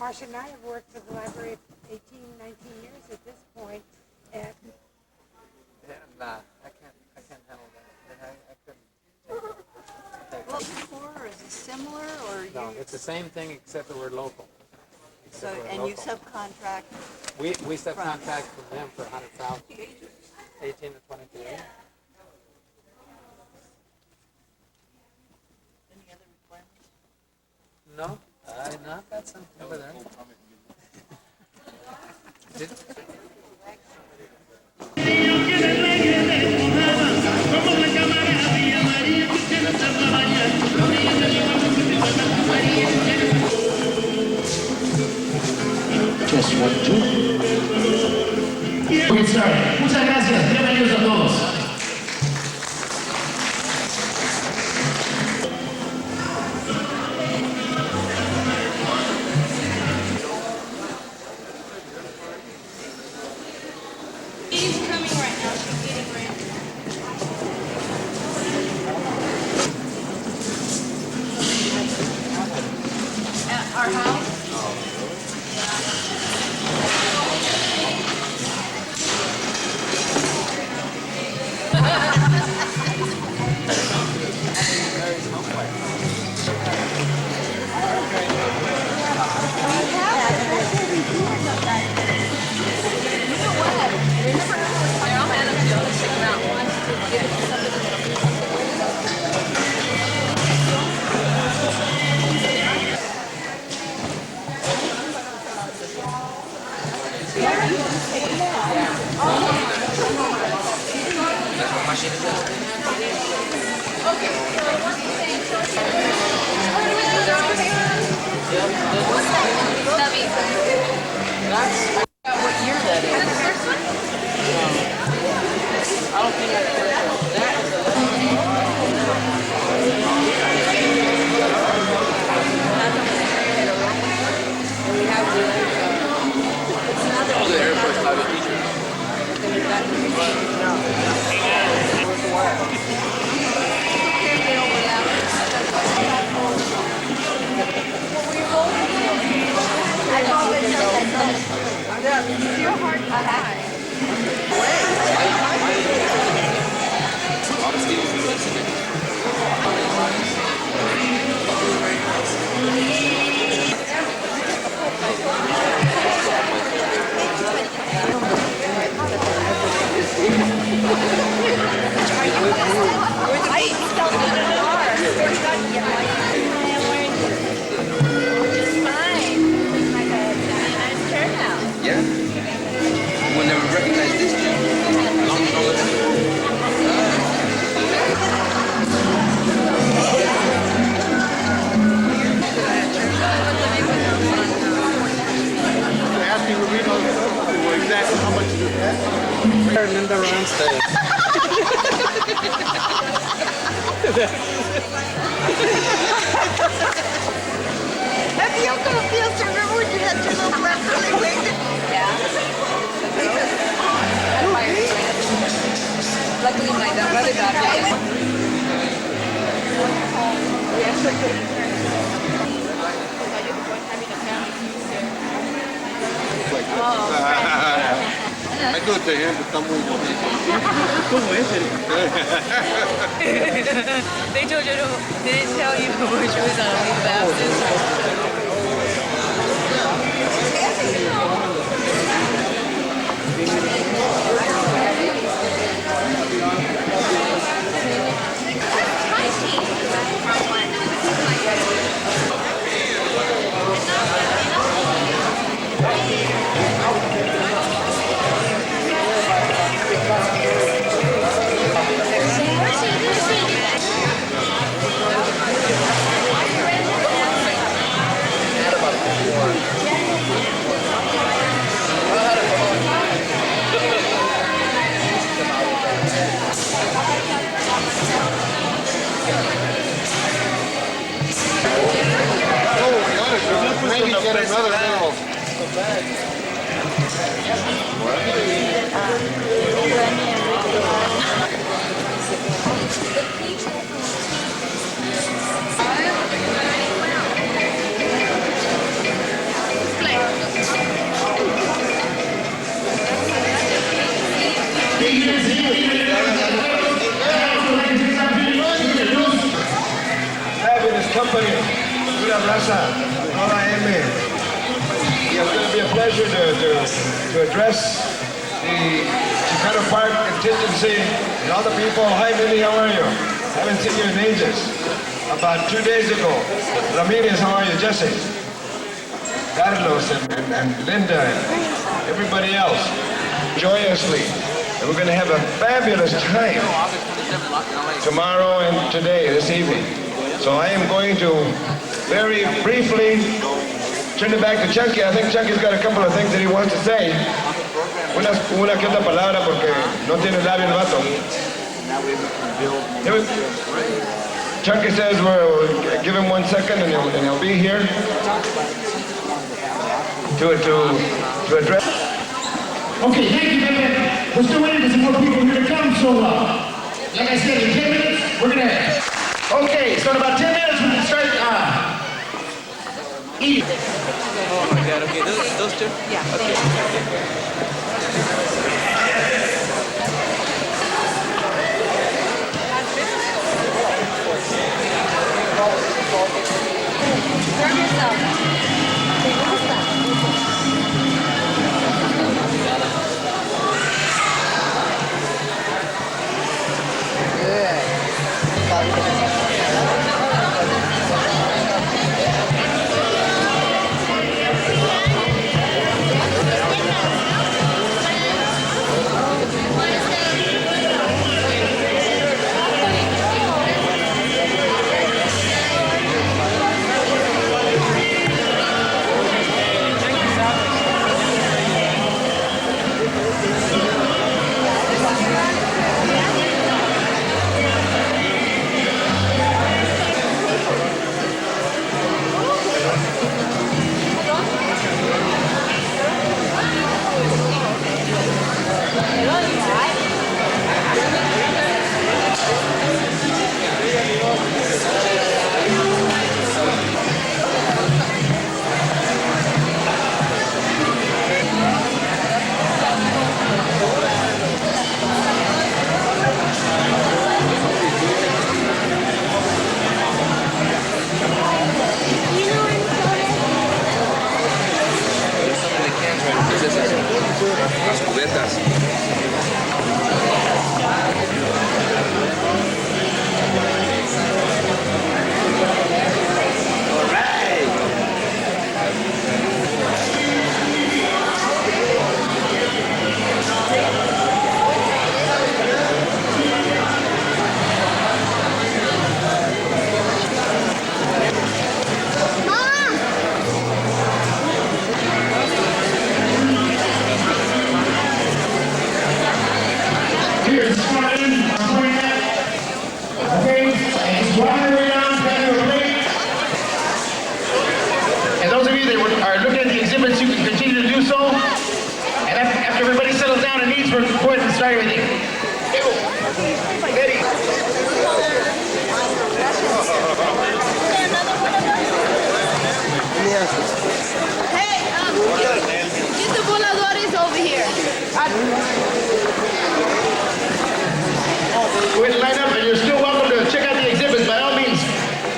Marcia and I have worked for the library 18, 19 years at this point. And nah, I can't handle that. I couldn't take it. Well, before, or is it similar, or No, you? it's the same thing except that we're local. So, and you subcontract? We subcontract from them for 100,000, 18 to 22. Any other requirements? No, I've got something over there. Did, Just 1, 2. Get started. Muchas gracias. Bienvenidos a todos. She's coming right now. She's getting ready. At our house? Have you ever feel to remember when you had your little breath really waited? Yeah. Luckily, my brother got I do it to him, but está muy bonito. ¿Cómo es el? They told you to, they didn't tell you which was on leave of absence. Maybe get another little. Fabulous company, pura raza, toda M. It's going to be a pleasure to address the Chicano Park contingency and all the people. Hi, Minnie, how are you? Haven't seen you in ages. About 2 days ago. Ramirez, how are you? Jesse? Carlos and Linda and everybody else. Joyously. And we're going to have a fabulous time tomorrow and today, this evening. So I am going to very briefly turn it back to Chunky. I think Chunky's got a couple of things that he wants to say. Una que otra palabra porque no tiene labio el vato. Chunky says we'll give him 1 second and he'll be here to address. Okay, thank you, man. We're still waiting for some more people here to come, so like I said, in 10 minutes, we're gonna... Okay, so in about 10 minutes, we can start eating. Oh my God, okay, those two? Yeah. Okay. Serve yourself. Las cubetas. Here, squad in, okay, and squad your way down, grab your plate. And those of you that are looking at the exhibits, you can continue to do so. And after everybody settles down and eats, we're going to start everything. Ready? Hey, get the voladores over here. Go ahead and line up, and you're still welcome to check out the exhibits. By all means,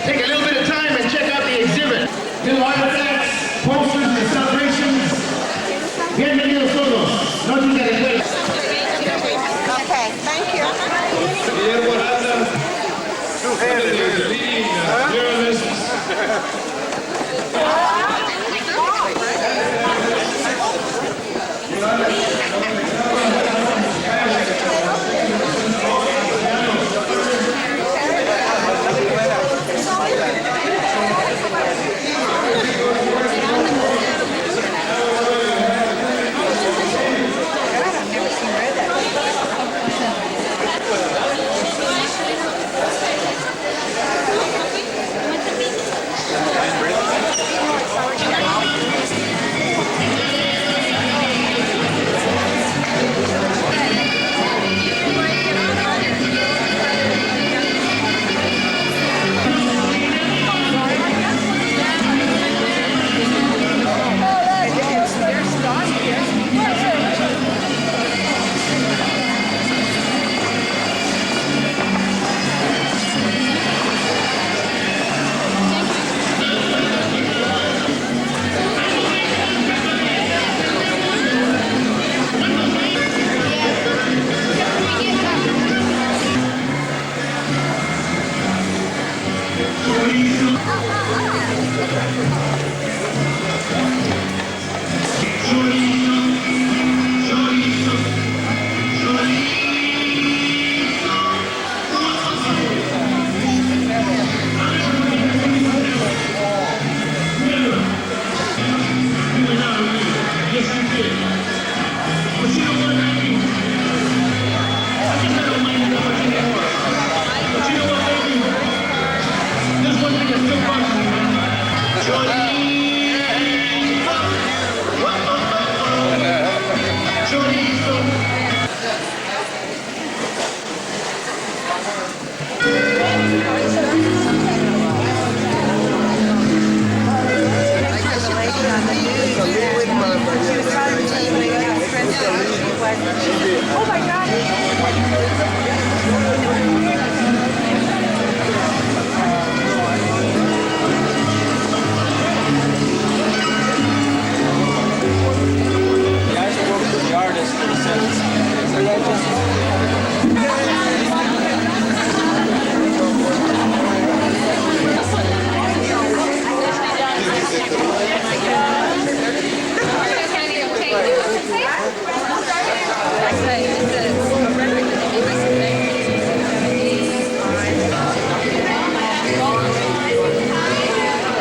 take a little bit of time and check out the exhibit. Little artifacts, posters, and celebrations. Bienvenidos todos. Noche de Recuerdos. Okay, thank you. Guillermo Aranda, leading journalists. Oh my God.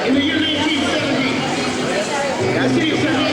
In the year 1970, the city of San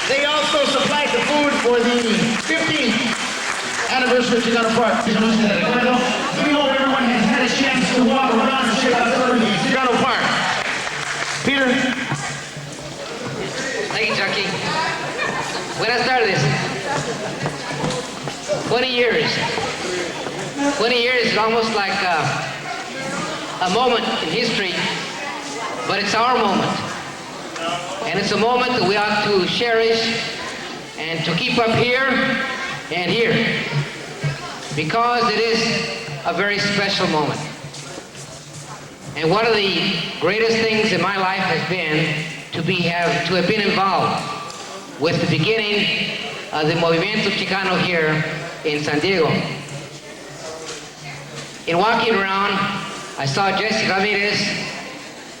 They also supplied the food for the 15th anniversary of Chicano Park. We hope everyone has had a chance to walk around and check out Chicano Park. Peter? Thank you, Chucky. Buenas tardes. 20 years. 20 years is almost like a moment in history, but it's our moment. And it's a moment that we ought to cherish and to keep up here and here, because it is a very special moment. And one of the greatest things in my life has been have been involved with the beginning of the Movimiento Chicano here in San Diego. In walking around, I saw Jesse Ramirez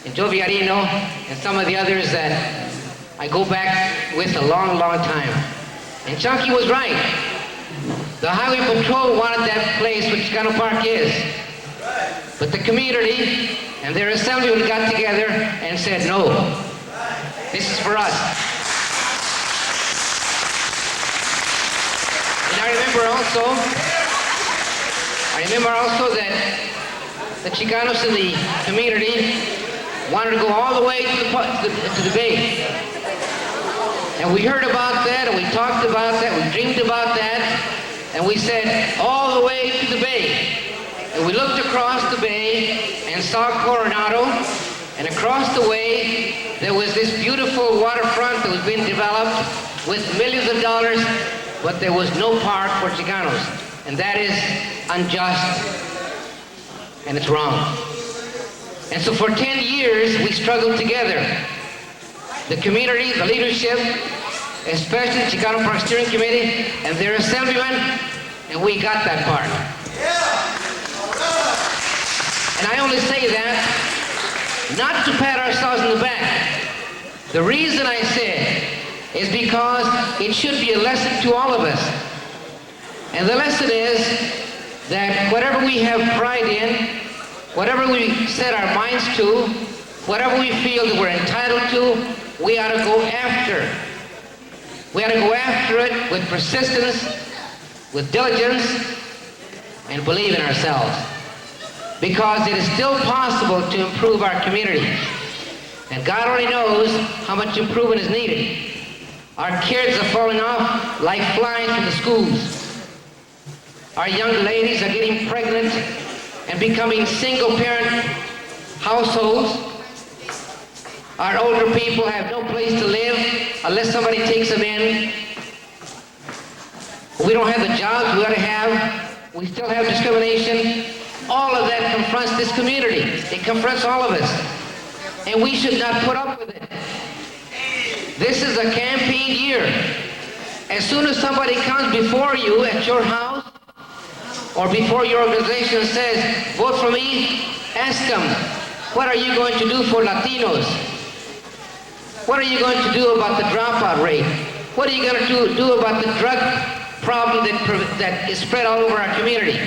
and Joe Villarino and some of the others that I go back with a long, long time. And Chunky was right. The Highway Patrol wanted that place where Chicano Park is. But the community and their assemblymen got together and said, no, this is for us. And I remember also that the Chicanos in the community wanted to go all the way to the bay. And we heard about that, and we talked about that, we dreamed about that, and we said, all the way to the bay. And we looked across the bay and saw Coronado, and across the way there was this beautiful waterfront that was being developed with millions of dollars, but there was no park for Chicanos. And that is unjust, and it's wrong. And so for 10 years, we struggled together. The community, the leadership, especially the Chicano Park Steering Committee and their assemblymen, and we got that part. And I only say that not to pat ourselves on the back. The reason I say it is because it should be a lesson to all of us. And the lesson is that whatever we have pride in, whatever we set our minds to, whatever we feel that we're entitled to, we ought to go after. We ought to go after it with persistence, with diligence, and believe in ourselves. Because it is still possible to improve our community. And God only knows how much improvement is needed. Our kids are falling off like flies from the schools. Our young ladies are getting pregnant and becoming single-parent households. Our older people have no place to live unless somebody takes them in. We don't have the jobs we ought to have. We still have discrimination. All of that confronts this community. It confronts all of us. And we should not put up with it. This is a campaign year. As soon as somebody comes before you at your house or before your organization and says, vote for me, ask them, what are you going to do for Latinos? What are you going to do about the dropout rate? What are you going to do about the drug problem that is spread all over our community?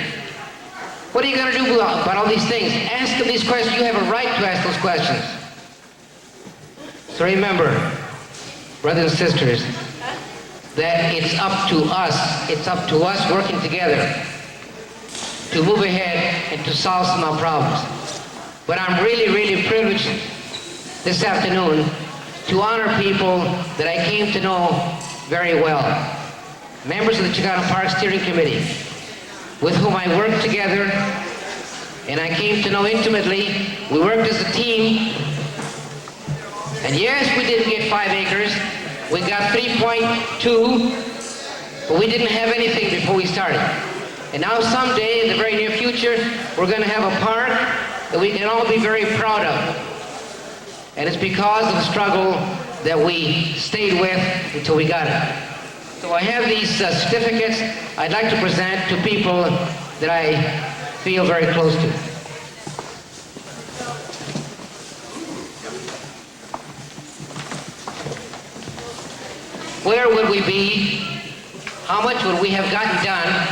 What are you going to do about all these things? Ask them these questions. You have a right to ask those questions. So remember, brothers and sisters, that it's up to us. It's up to us working together to move ahead and to solve some of our problems. But I'm really, really privileged this afternoon to honor people that I came to know very well. Members of the Chicano Park Steering Committee, with whom I worked together, and I came to know intimately. We worked as a team, and yes, we didn't get 5 acres. We got 3.2, but we didn't have anything before we started. And now someday, in the very near future, we're going to have a park that we can all be very proud of. And it's because of the struggle that we stayed with until we got it. So I have these certificates I'd like to present to people that I feel very close to. Where would we be? How much would we have gotten done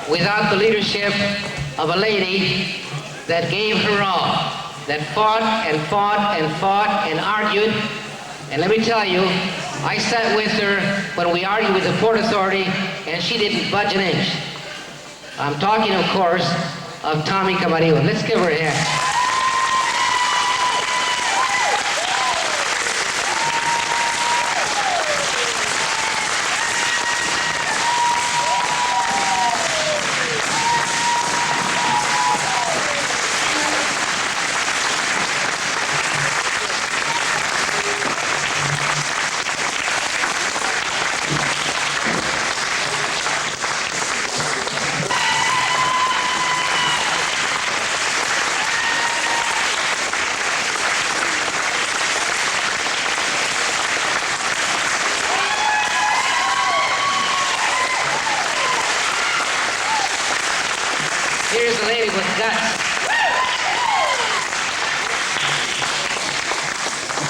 without the leadership of a lady that gave her all, that fought and fought and fought and argued? And let me tell you, I sat with her when we argued with the Port Authority, and she didn't budge an inch. I'm talking, of course, of Tommy Camarillo. Let's give her a hand.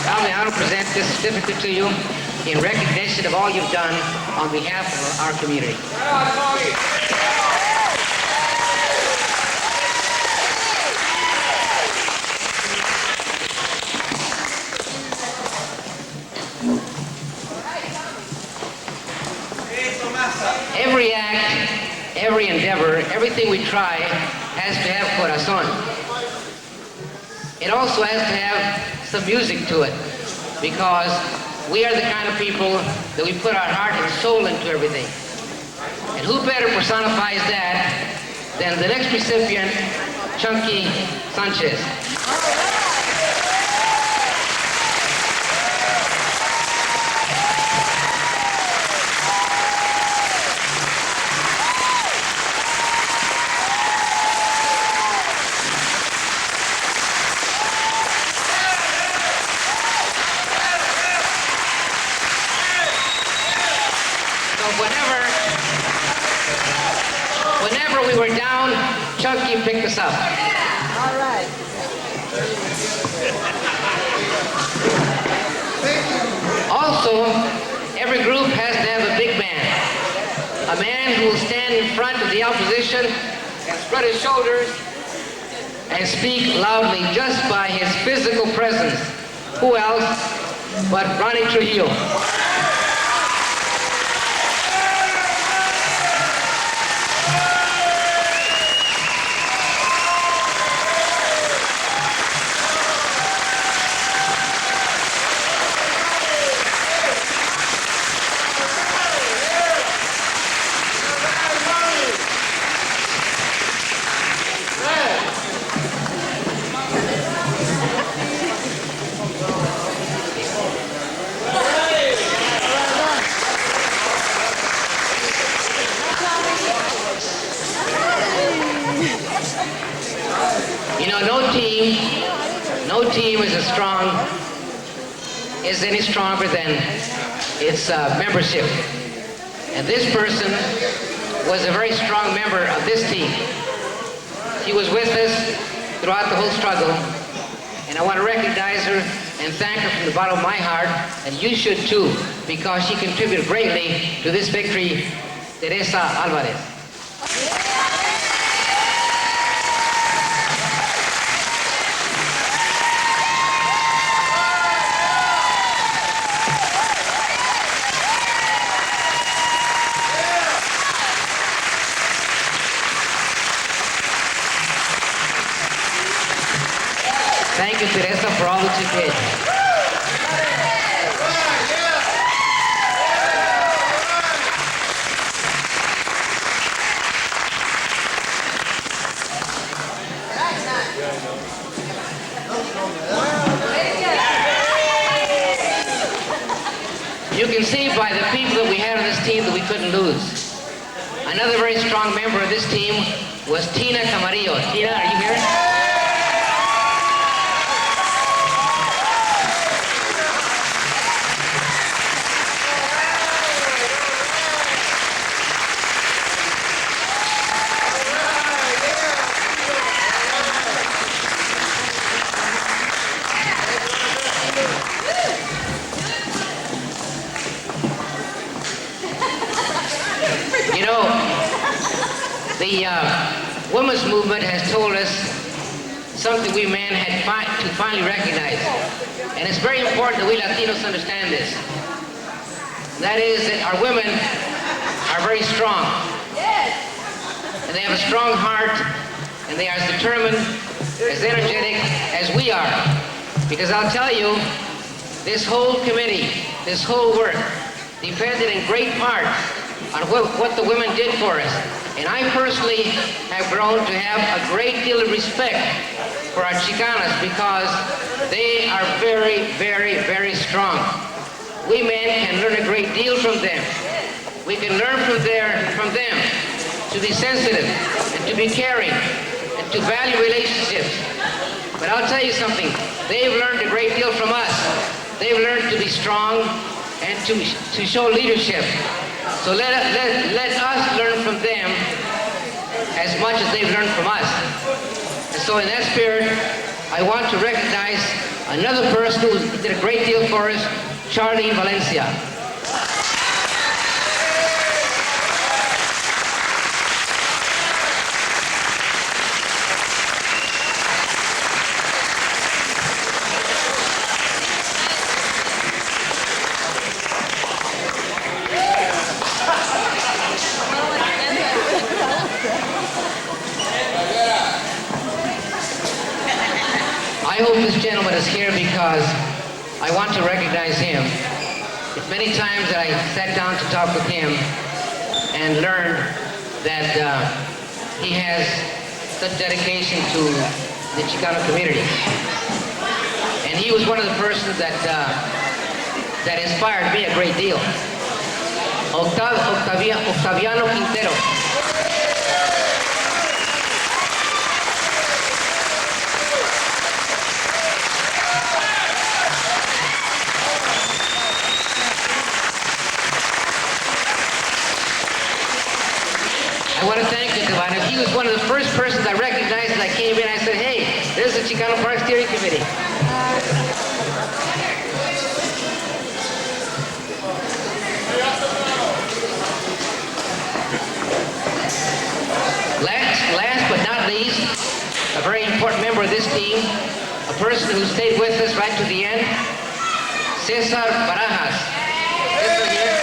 allow me to present this certificate to you in recognition of all you've done on behalf of our community. Every act, every endeavor, everything we try has to have corazón. It also has to have some music to it, because we are the kind of people that we put our heart and soul into everything. And who better personifies that than the next recipient, Chunky Sanchez. Whenever we were down, Chunky picked us up. All right. Also, every group has to have a big man. A man who will stand in front of the opposition and spread his shoulders and speak loudly just by his physical presence. Who else but Ronnie Trujillo? You know, no team is any stronger than its membership. And this person was a very strong member of this team. She was with us throughout the whole struggle, and I want to recognize her and thank her from the bottom of my heart, and you should too, because she contributed greatly to this victory, Teresa Alvarez. Thank you, Teresa, for all that you did. You can see by the people that we had on this team that we couldn't lose. Another very strong member of this team was Tina Camarillo. Tina, are you here? You know, the women's movement has told us something we men had to finally recognize. And it's very important that we Latinos understand this. That is that our women are very strong. And they have a strong heart, and they are as determined, as energetic as we are. Because I'll tell you, this whole committee, this whole work, depended in great part on what the women did for us. And I personally have grown to have a great deal of respect for our Chicanas because they are very, very, very strong. We men can learn a great deal from them. We can learn from them to be sensitive and to be caring and to value relationships. But I'll tell you something, they've learned a great deal from us. They've learned to be strong and to show leadership. So let us learn from them as much as they've learned from us. And so in that spirit, I want to recognize Another person who did a great deal for us, Charlie Valencia. I hope this gentleman is here because I want to recognize him. It's many times that I sat down to talk with him and learned that he has such dedication to the Chicano community. And he was one of the persons that inspired me a great deal. Octaviano Quintero. I want to thank you, Devon. He was one of the first persons I recognized as I came in. I said, hey, there's the Chicano Park Steering Committee. Last but not least, a very important member of this team, a person who stayed with us right to the end, Cesar Barajas. Cesar here.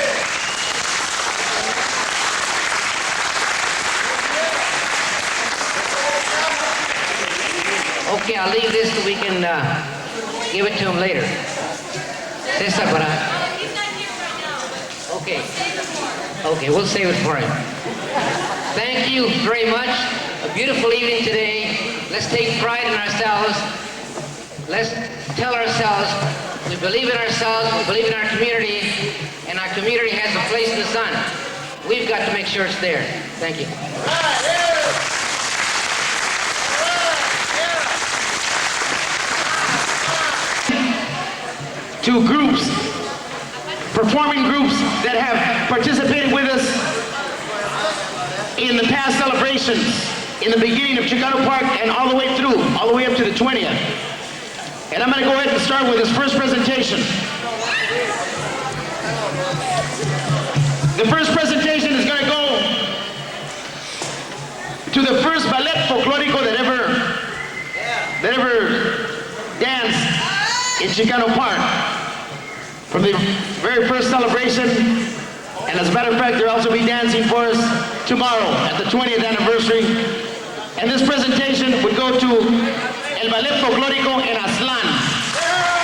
Okay, I'll leave this so we can give it to him later. Cesar Barajas. Okay, we'll save it for him. Thank you very much. A beautiful evening today. Let's take pride in ourselves. Let's tell ourselves we believe in ourselves, we believe in our community, and our community has a place in the sun. We've got to make sure it's there. Thank you. To groups, performing groups that have participated with us in the past celebrations, in the beginning of Chicano Park and all the way through, all the way up to the 20th. And I'm going to go ahead and start with this first presentation. The first presentation is going to go to the first ballet folklorico that ever danced in Chicano Park. From the very first celebration, and as a matter of fact, they'll also be dancing for us tomorrow at the 20th anniversary. And this presentation would go to El Ballet Folklórico en Aztlán.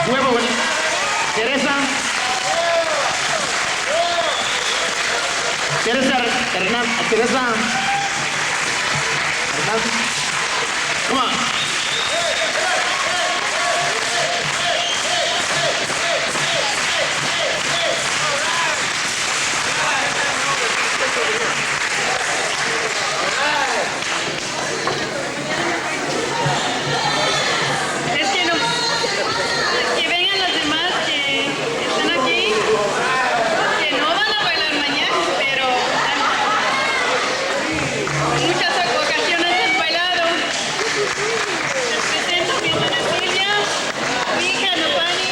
Whoever would, Teresa Hernan, come on. Que vengan los demás que están aquí, que no van a bailar mañana, pero en muchas ocasiones han bailado. Les presento a mi hermana Silvia, mi hija Nopani,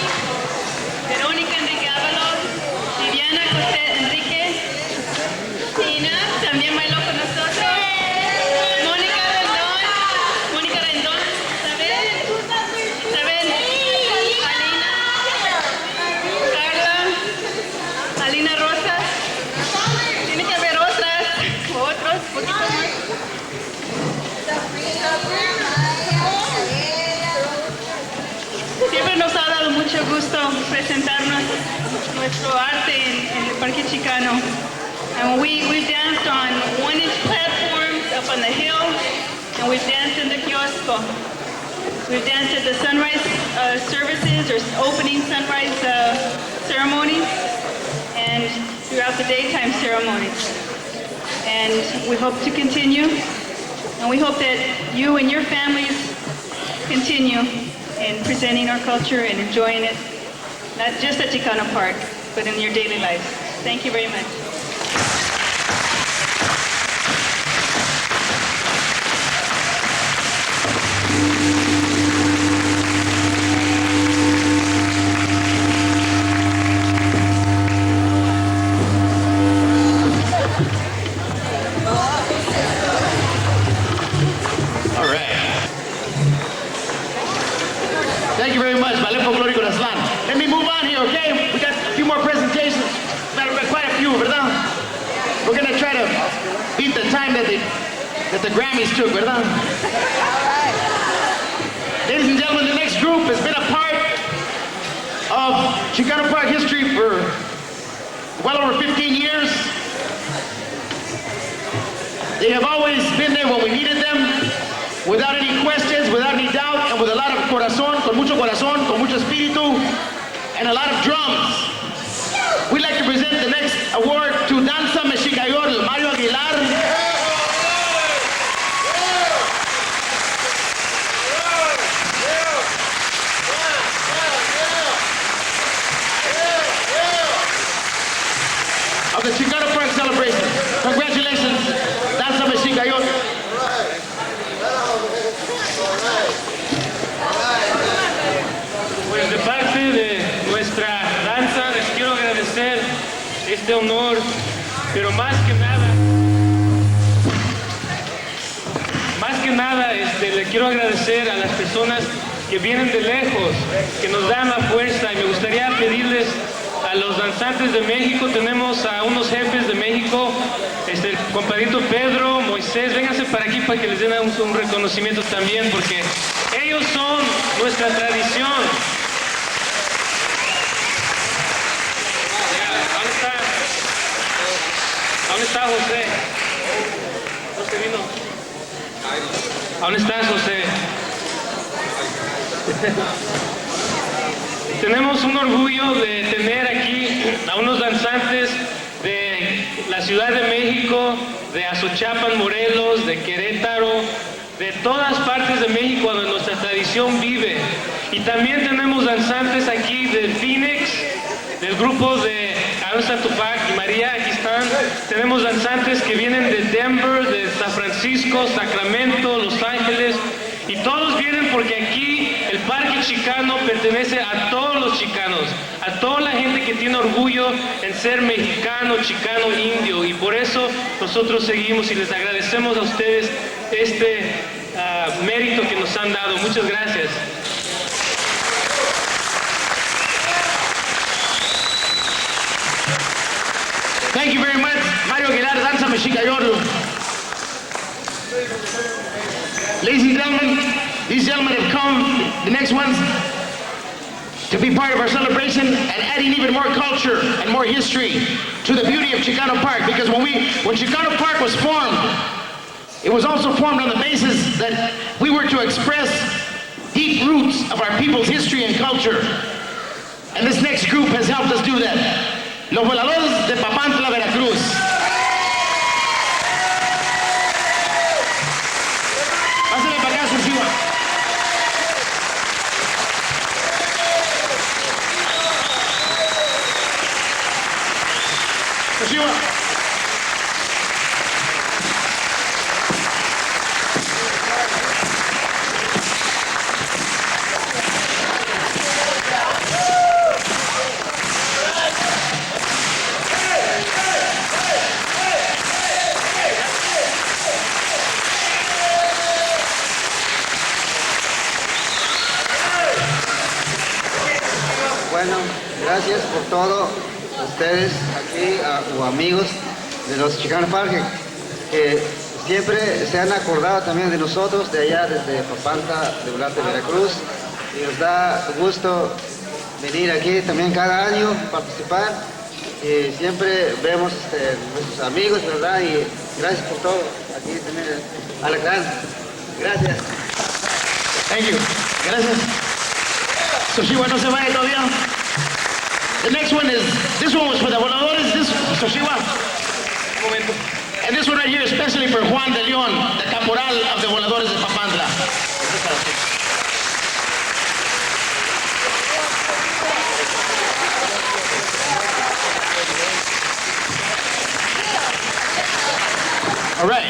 Verónica Enrique Ábalos, Viviana José Enrique, Tina también bailó con nosotros, Mónica Rendón, Isabel, Alina Rosas, tiene que haber otros, poquitos más. Siempre nos ha dado mucho gusto presentarnos nuestro arte en el Parque Chicano. And we've danced on 1-inch platforms up on the hill, and we've danced in the kiosco. We've danced at the sunrise services or opening sunrise ceremonies and throughout the daytime ceremonies. And we hope to continue, and we hope that you and your families continue in presenting our culture and enjoying it, not just at Chicano Park, but in your daily lives. Thank you very much. that the Grammys took, ¿verdad? Ladies and gentlemen, the next group has been a part of Chicano Park history for well over 15 years. They have always been there when we needed them, without any questions, without any doubt, and with a lot of corazón, con mucho espíritu, and a lot of drums. We'd like to present the next award to Danza Mexicayotl, Mario Aguilar. Of the Chicano Park celebration. Congratulations, Danza Mexicayotl. Pues de parte de nuestra danza les quiero agradecer este honor, pero más que nada le quiero agradecer a las personas que vienen de lejos, que nos dan la fuerza, y me gustaría pedirles a los danzantes de México, tenemos a unos jefes de México, el compadrito Pedro, Moisés, vénganse para aquí para que les den un reconocimiento también, porque ellos son nuestra tradición. ¿Dónde está José? ¿Dónde vino? ¿Dónde estás, José? Tenemos un orgullo de tener aquí a unos danzantes de la Ciudad de México, de Azochapan, Morelos, de Querétaro, de todas partes de México donde nuestra tradición vive. Y también tenemos danzantes aquí de Phoenix, del grupo de Alonso Tupac y María, aquí están. Tenemos danzantes que vienen de Denver, de San Francisco, Sacramento, Los Ángeles, y todos vienen porque aquí el Parque Chicano pertenece a todos los chicanos, a toda la gente que tiene orgullo en ser mexicano, chicano, indio, y por eso nosotros seguimos y les agradecemos a ustedes este mérito que nos han dado. Muchas gracias. Thank you very much, Mario Aguilar, Danza Mexicayotl. Ladies and gentlemen, these gentlemen have come, the next ones, to be part of our celebration and adding even more culture and more history to the beauty of Chicano Park. Because when Chicano Park was formed, it was also formed on the basis that we were to express deep roots of our people's history and culture. And this next group has helped us do that. Los Voladores de Papantla, Veracruz. Pásale para acá, Sushiwa. Sushiwa. Bueno, gracias por todo, ustedes aquí, o amigos de los Chicano Park, que siempre se han acordado también de nosotros, de allá desde Papantla, de Veracruz, y nos da gusto venir aquí también cada año, participar, y siempre vemos nuestros amigos, ¿verdad? Y gracias por todo, aquí también Alacrán. Gracias. Thank you. Gracias. Sushiwa, no se vaya todavía. The next one is, this one was for the Voladores, this Sushiwa. Un momento. And this one right here, especially for Juan de León, the caporal of the Voladores de Papantla. All right.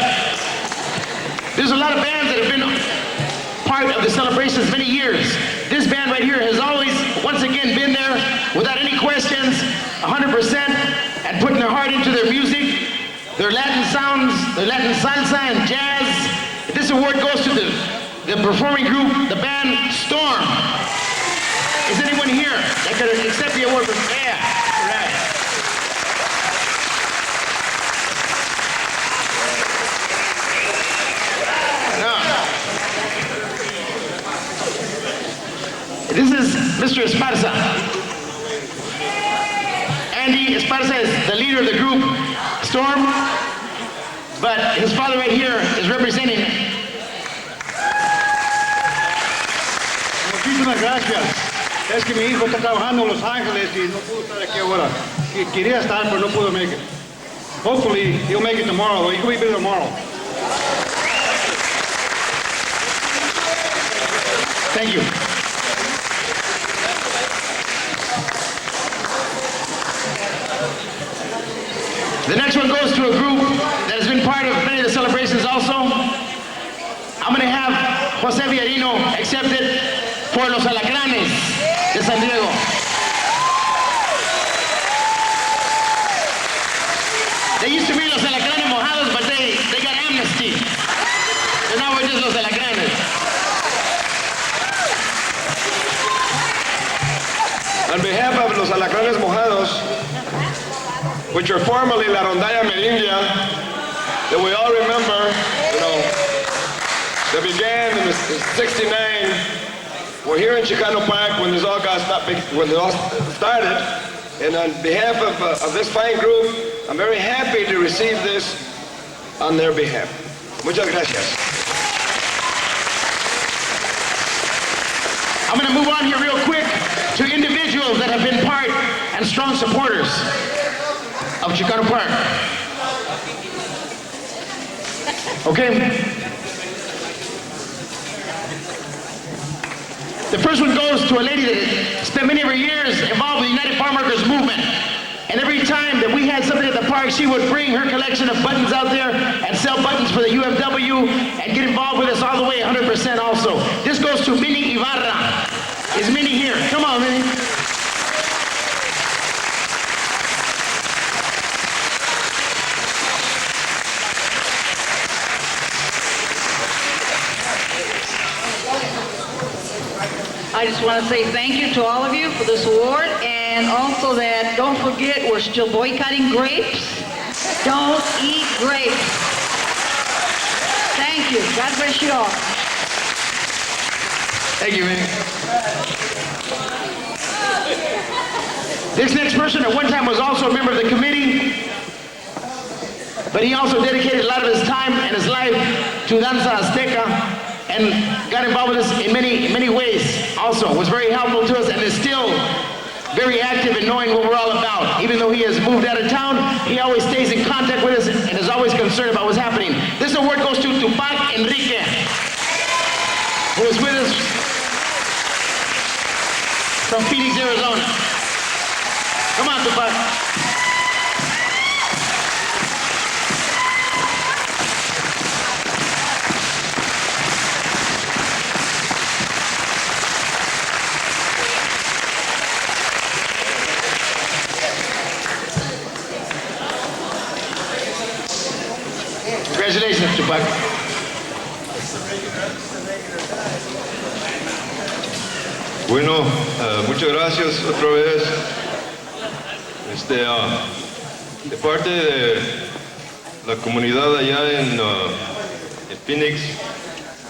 There's a lot of bands that have been part of the celebrations many years. This band right here has always, once again, been there without any questions, 100%, and putting their heart into their music, their Latin sounds, their Latin salsa and jazz. This award goes to the performing group, the band Storm. Is anyone here that could accept the award? Yeah, right. Andy Esparza is the leader of the group, Storm, but his father right here is representing. Muchísimas gracias. Es que mi hijo está trabajando en Los Ángeles y no pudo estar aquí ahora. Quería estar, pero no pudo make it. Hopefully, he'll make it tomorrow. He will be tomorrow. Thank you. The next one goes to a group that has been part of many of the celebrations also. I'm going to have Jose Villarino accepted for Los Alacranes de San Diego. They used to be Los Alacranes Mojados, but they got amnesty. So now we're just Los Alacranes. On behalf of Los Alacranes Mojados, which are formerly La Rondalla Merindia, that we all remember, that began in 69. We're here in Chicano Park when this all started. And on behalf of this fine group, I'm very happy to receive this on their behalf. Muchas gracias. I'm going to move on here real quick to individuals that have been part and strong supporters of Chicano Park. Okay? The first one goes to a lady that spent many of her years involved with the United Farm Workers Movement. And every time that we had something at the park, she would bring her collection of buttons out there and sell buttons for the UFW and get involved with us all the way 100% also. This goes to Minnie Ibarra. Is Minnie here? Come on, Minnie. I just want to say thank you to all of you for this award, and also that don't forget we're still boycotting grapes. Don't eat grapes. Thank you. God bless you all. Thank you, Minnie. This next person at one time was also a member of the committee, but he also dedicated a lot of his time and his life to Danza Azteca and got involved with us in many ways also. Was very helpful to us and is still very active in knowing what we're all about. Even though he has moved out of town, he always stays in contact with us and is always concerned about what's happening. This award goes to Tupac Enrique, who is with us from Phoenix, Arizona. Come on, Tupac. Congratulations, Tupac. Bueno, muchas gracias otra vez. De parte de la comunidad allá en Phoenix,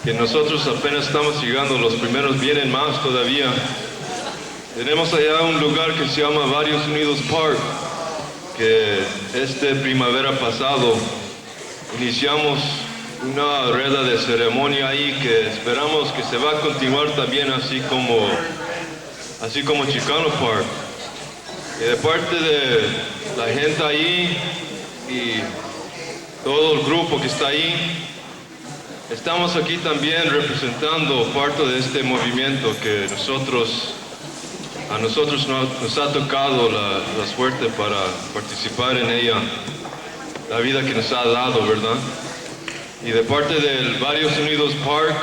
que nosotros apenas estamos llegando, los primeros vienen más todavía. Tenemos allá un lugar que se llama Varios Unidos Park, que primavera pasado iniciamos una rueda de ceremonia ahí que esperamos que se va a continuar también así como Chicano Park. Y de parte de la gente ahí y todo el grupo que está ahí, estamos aquí también representando parte de este movimiento que a nosotros nos ha tocado la suerte para participar en ella, la vida que nos ha dado, ¿verdad? Y de parte del Varios Unidos Park,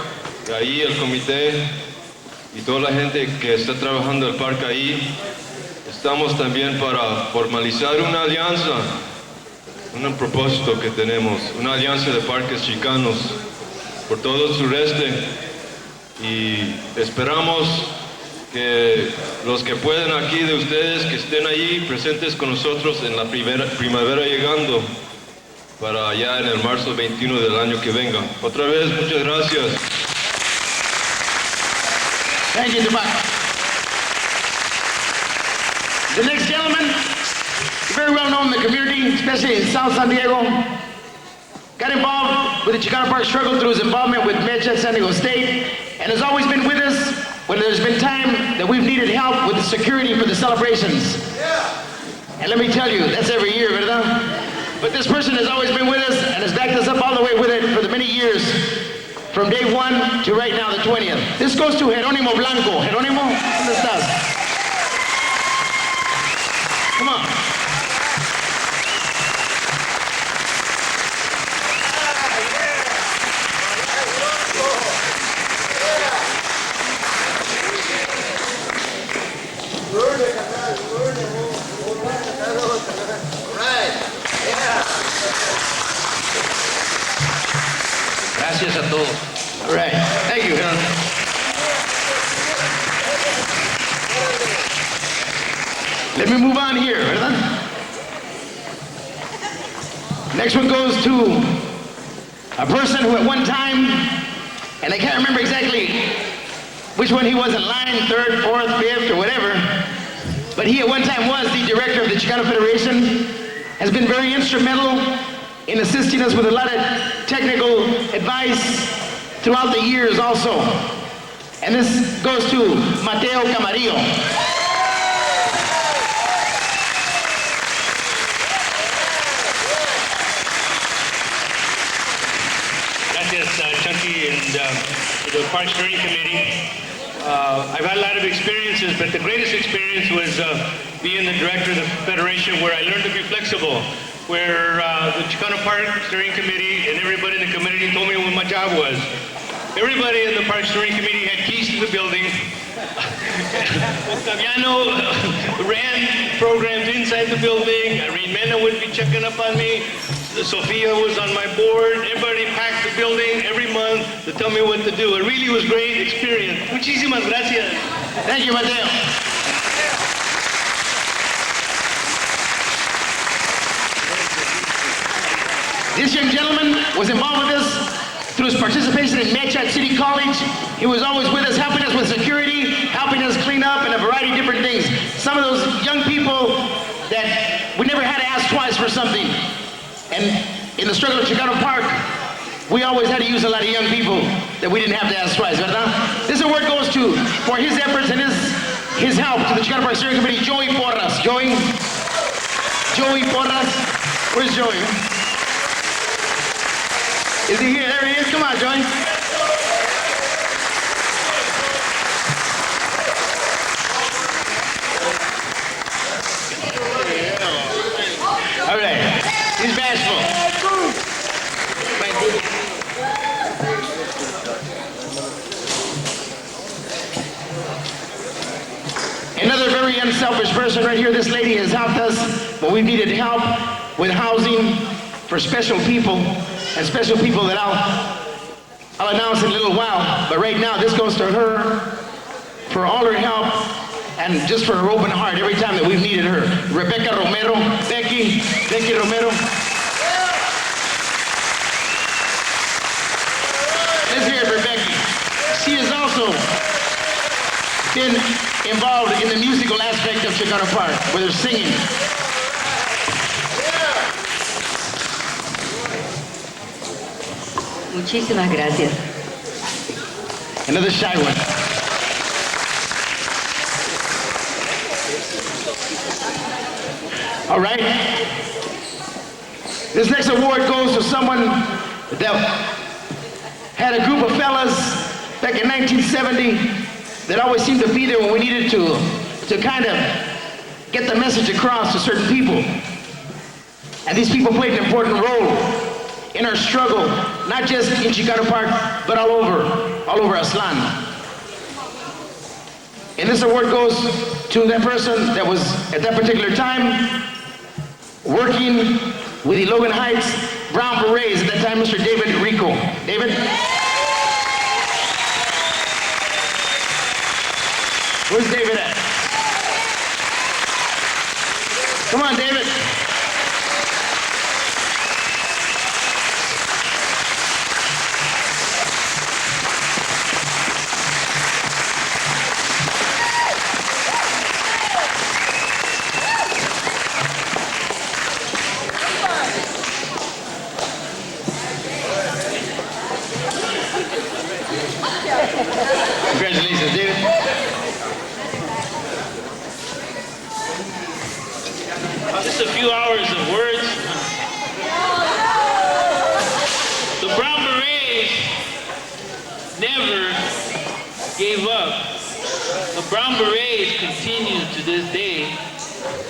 ahí el comité y toda la gente que está trabajando el parque ahí, estamos también para formalizar una alianza, un propósito que tenemos, una alianza de parques chicanos por todo el sureste, y esperamos que los que pueden aquí de ustedes que estén ahí presentes con nosotros en la primavera llegando, para allá en el marzo 21 del año que venga. Otra vez, muchas gracias. Thank you, Tupac. The next gentleman very well known in the community, especially in South San Diego. Got involved with the Chicano Park struggle through his involvement with Noche at San Diego State, and has always been with us when there's been time that we've needed help with the security for the celebrations. And let me tell you, that's every year, ¿verdad? But this person has always been with us and has backed us up all the way with it for the many years, from day one to right now, the 20th. This goes to Jerónimo Blanco. Jerónimo, ¿dónde estás? Come on. Gracias a todos. All right. Thank you, Aaron. Let me move on here, ¿verdad? Next one goes to a person who at one time, and I can't remember exactly which one he was in line, 3rd, 4th, 5th, or whatever, but he at one time was the director of the Chicano Federation, has been very instrumental in assisting us with a lot of technical advice throughout the years also. And this goes to Mateo Camarillo. Gracias, Chunky, and the Park Steering Committee. I've had a lot of experiences, but the greatest experience was being the director of the Federation, where I learned to be flexible, where the Chicano Park Steering Committee and everybody in the community told me what my job was. Everybody in the Park Steering Committee had keys to the building. Octaviano ran programs inside the building. Irene Mena would be checking up on me. Sofia was on my board. Everybody packed the building every month to tell me what to do. It really was a great experience. Muchísimas gracias. Thank you, Mateo. This young gentleman was involved with us through his participation in Noche at City College. He was always with us, helping us with security, helping us clean up, and a variety of different things. Some of those young people that we never had to ask twice for something. And in the struggle of Chicano Park, we always had to use a lot of young people that we didn't have to ask twice, ¿verdad? This award goes to, for his efforts and his help to the Chicano Park Steering Committee, Joey Porras. Joey Porras. Where's Joey? Is he here? There he is. Come on, Joey. All right. He's bashful. Another very unselfish person right here. This lady has helped us when we needed help with housing for special people, and special people that I'll announce in a little while. But right now, this goes to her for all her help and just for her open heart every time that we've needed her. Rebecca Romero, Becky Romero. Let's hear it for Becky. She has also been involved in the musical aspect of Chicano Park, where they're singing. Muchísimas gracias. Another shy one. All right. This next award goes to someone that had a group of fellas back in 1970 that always seemed to be there when we needed to kind of get the message across to certain people. And these people played an important role in our struggle, not just in Chicano Park, but all over Aztlán. And this award goes to that person that was, at that particular time, working with the Logan Heights Brown Berets, at that time, Mr. David Rico. David? Where's David at? Come on, David. just a few hours of words. The Brown Berets never gave up. The Brown Berets continue to this day,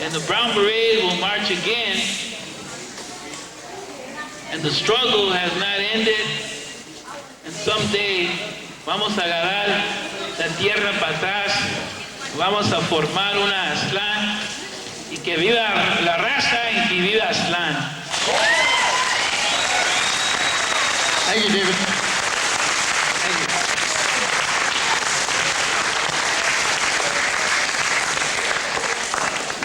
and the Brown Berets will march again, and the struggle has not ended, and someday vamos a agarrar la tierra para atrás, vamos a formar una Aztlán, y que viva la raza y que viva Aztlán. Thank you, David. Thank you.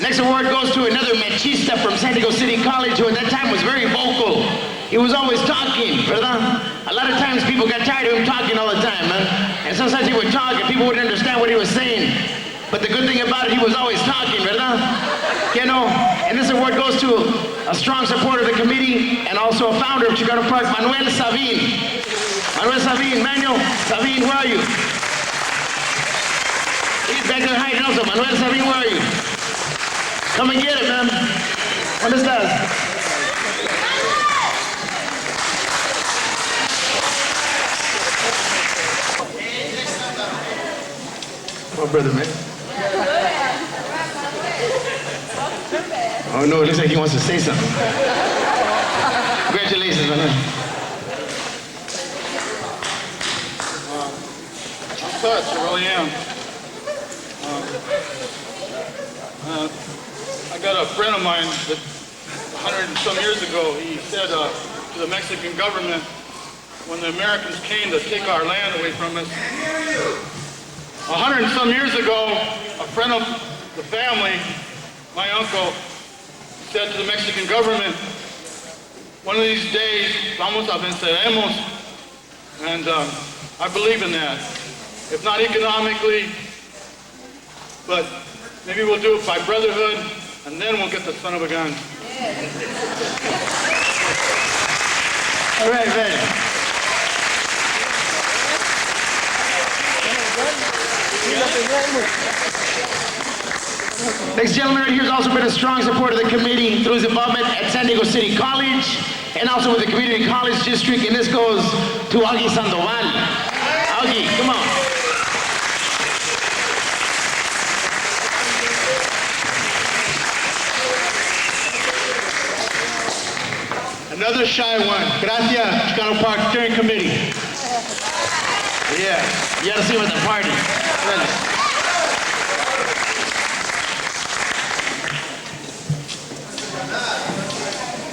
Next award goes to another machista from San Diego City College, who at that time was very vocal. He was always talking, ¿verdad? A lot of times people got tired of him talking all the time, man. And sometimes he would talk and people wouldn't understand what he was saying. But the good thing about it, he was always talking, ¿verdad? You know, and this award goes to a strong supporter of the committee and also a founder of Chicano Park, Manuel Sabin. Manuel Sabin, Manuel Sabin, where are you? He's back there hiding also. Manuel Sabin, where are you? Come and get it, man. ¿Dónde estás? Come on, brother, man. Oh, no, it looks like he wants to say something. Congratulations, man. I'm touched, I really am. I got a friend of mine that 100 and some years ago, he said to the Mexican government, when the Americans came to take our land away from us, 100 and some years ago, a friend of the family, my uncle, said to the Mexican government, one of these days, vamos a venceremos, and I believe in that. If not economically, but maybe we'll do it by brotherhood, and then we'll get the son of a gun. All right, man. Next gentleman right here has also been a strong supporter of the committee through his involvement at San Diego City College and also with the Community College District, and this goes to Augie Sandoval. Augie, come on. Another shy one. Gracias, Chicano Park Steering Committee. Yeah, you gotta see him at the party. Really.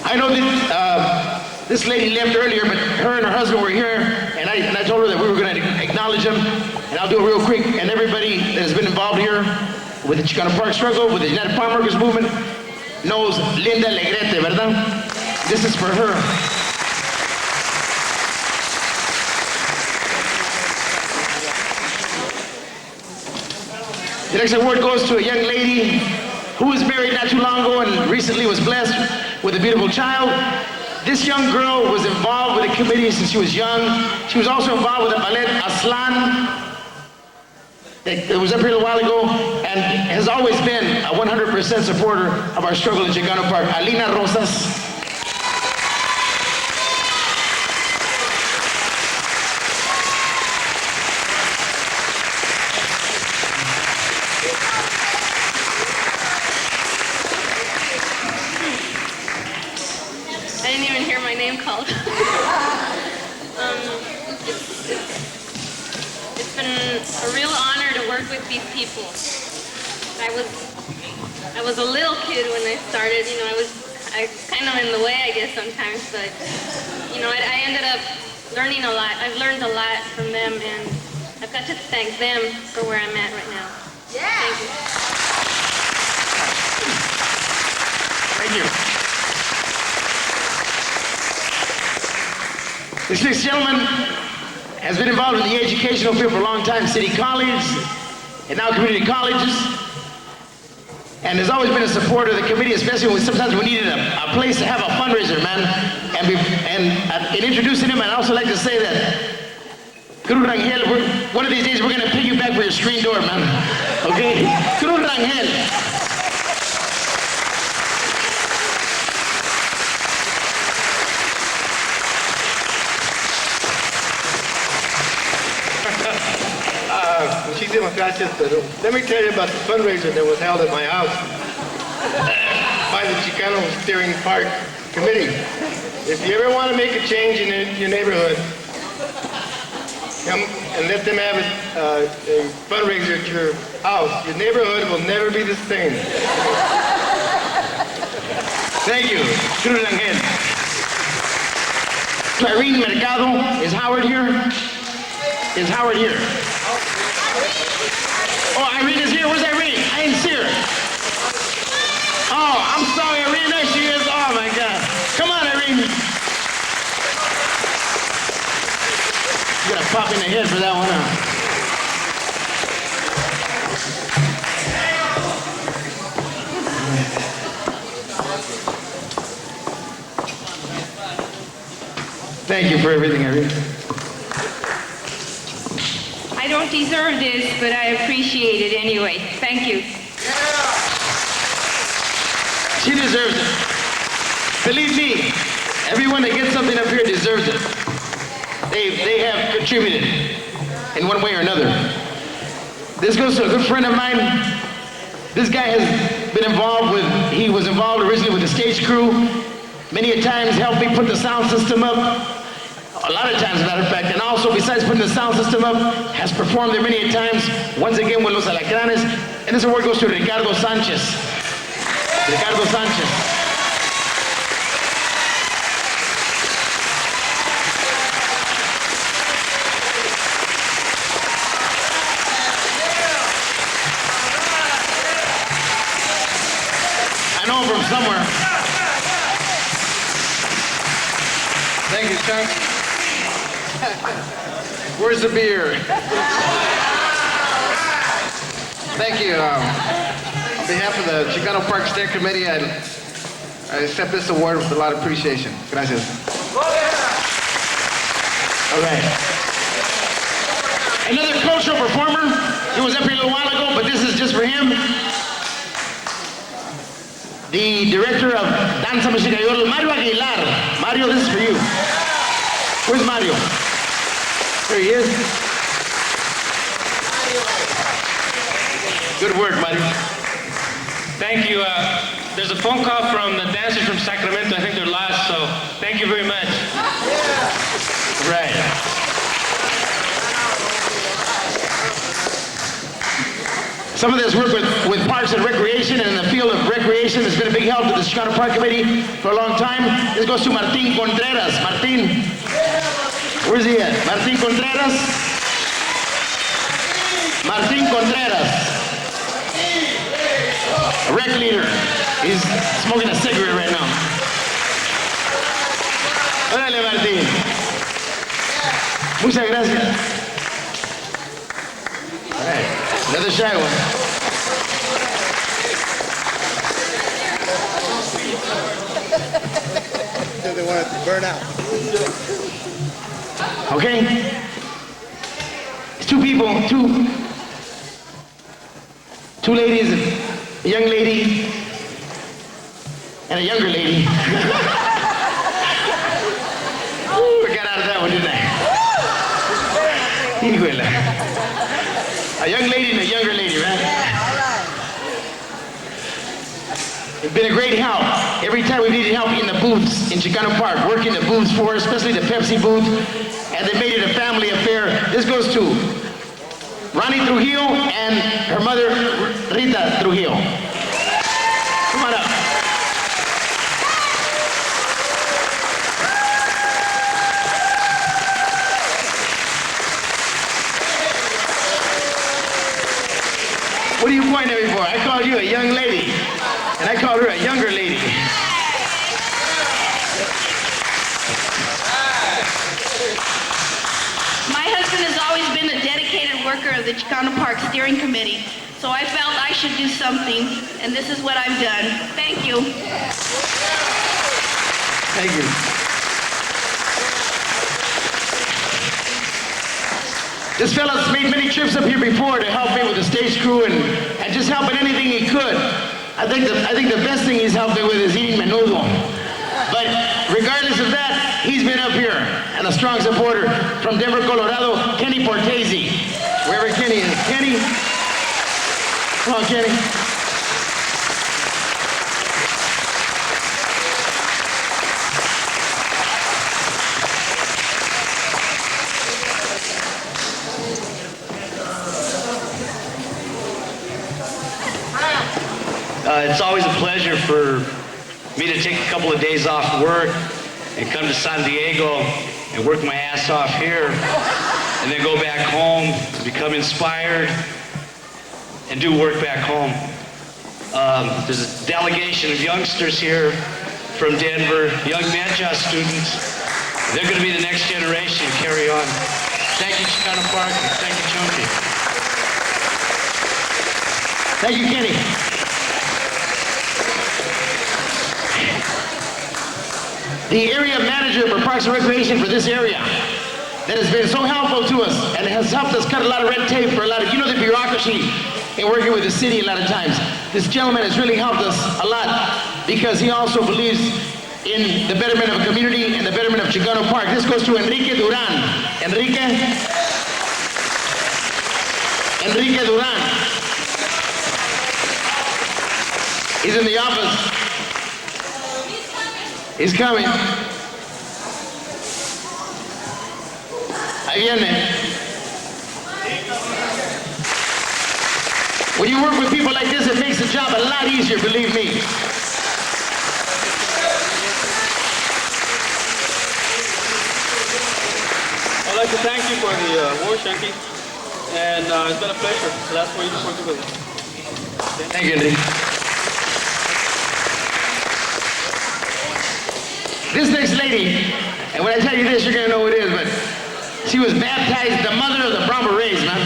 I know that this lady left earlier, but her and her husband were here, and I told her that we were going to acknowledge them, and I'll do it real quick. And everybody that has been involved here with the Chicano Park struggle, with the United Farm Workers movement, knows Linda Legrete, ¿verdad? This is for her. The next award goes to a young lady who was married not too long ago and recently was blessed with a beautiful child. This young girl was involved with the committee since she was young. She was also involved with the ballet Aztlán that was up here a while ago and has always been a 100% supporter of our struggle in Chicano Park. Alina Rosas. I didn't even hear my name called. It's been a real honor to work with these people. I was a little kid when I started. You know, I was kind of in the way, I guess, sometimes. But you know, I ended up learning a lot. I've learned a lot from them, and I've got to thank them for where I'm at right now. Yeah. Thank you. Thank you. This next gentleman has been involved in the educational field for a long time, City College, and now community colleges, and has always been a supporter of the committee, especially when sometimes we needed a place to have a fundraiser, man. And in introducing him, I'd also like to say that, Cruz Rangel, one of these days we're going to pick you back for your screen door, man. Okay? Cruz Rangel. muchísimas gracias, pero let me tell you about the fundraiser that was held at my house by the Chicano Steering Park Committee. If you ever want to make a change in your neighborhood, come and let them have a fundraiser at your house. Your neighborhood will never be the same. Thank you. Cruz Angel. Irene Mercado, is Howard here? Is Howard here? Oh, Irene is here. Where's Irene? I didn't see her. Oh, I'm sorry, Irene. There she is. Oh, my God. Come on, Irene. You got a pop in the head for that one, huh? Thank you for everything, Irene. I don't deserve this, but I appreciate it anyway. Thank you. She deserves it. Believe me, everyone that gets something up here deserves it. They have contributed in one way or another. This goes to a good friend of mine. This guy has been involved with, he was involved originally with the stage crew. Many a times helped me put the sound system up. A lot of times, as a matter of fact. And also, besides putting the sound system up, has performed there many a times, once again with Los Alacranes. And this award goes to Ricardo Sanchez. Ricardo Sanchez. I know him from somewhere. Thank you, Chuck. Where's the beer? Thank you. On behalf of the Chicano Park Steering Committee, I accept this award with a lot of appreciation. Gracias. All right. Another cultural performer. He was up here a little while ago, but this is just for him. The director of Danza Musica y Oro, Mario Aguilar. Mario, this is for you. Where's Mario? There he is. Good work, Mario. Thank you. There's a phone call from the dancers from Sacramento. I think they're lost, so thank you very much. Right. Some of this work with Parks and Recreation and in the field of recreation has been a big help to the Chicano Park Committee for a long time. This goes to Martin Contreras. Martin, where's he at? Martin Contreras? Martin Contreras. A rec leader. He's smoking a cigarette right now. Órale, Martin. Muchas gracias. All right. Another shy one. So they want it to burn out. Okay? It's two people, two ladies, a young lady and a younger lady. Ooh, I got out of that one, didn't I? A young lady and a younger lady, right? It's been a great help. Every time we needed help in the booths in Chicano Park, working the booths for us, especially the Pepsi booth, and they made it a family affair. This goes to Ronnie Trujillo and her mother, Rita Trujillo. Come on up. What are you pointing at me for? I called you a young lady, and I called her a younger lady. My husband has always been a dedicated worker of the Chicano Park Steering Committee, so I felt I should do something, and this is what I've done. Thank you. Thank you. This fella's made many trips up here before to help me with the stage crew and just help in anything he could. I think the best thing he's helped me with is eating menudo. But regardless of that, he's been up here and a strong supporter from Denver, Colorado, Kenny Portese. Wherever Kenny is. Kenny? Come on, Kenny. It's always a pleasure for me to take a couple of days off work and come to San Diego and work my ass off here and then go back home to become inspired and do work back home. There's a delegation of youngsters here from Denver, young Medja students. They're going to be the next generation to carry on. Thank you, Chicano Park, and thank you, Chunky. Thank you, Kenny. The area manager for Parks and Recreation for this area that has been so helpful to us and has helped us cut a lot of red tape for a lot of, you know, the bureaucracy in working with the city a lot of times. This gentleman has really helped us a lot because he also believes in the betterment of a community and the betterment of Chicano Park. This goes to Enrique Duran. Enrique Duran. He's in the office. He's coming. Ahí viene. When you work with people like this, it makes the job a lot easier, believe me. I'd like to thank you for the award, Shanky. And it's been a pleasure the last 4 years working with you. Thank you, Andy. This next lady, and when I tell you this, you're gonna know who it is, but she was baptized the mother of the Brown Berets, man.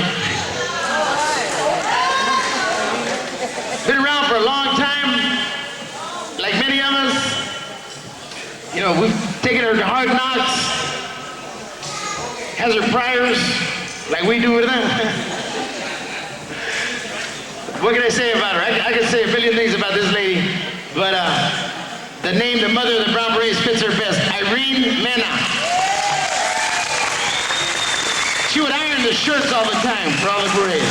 Been around for a long time, like many of us. You know, we've taken her to Hard Knocks, has her priors, like we do with them. What can I say about her? I can say a billion things about this lady, but the name, the mother of the Brown Berets fits her best. Irene Mena. She would iron the shirts all the time for all the berets.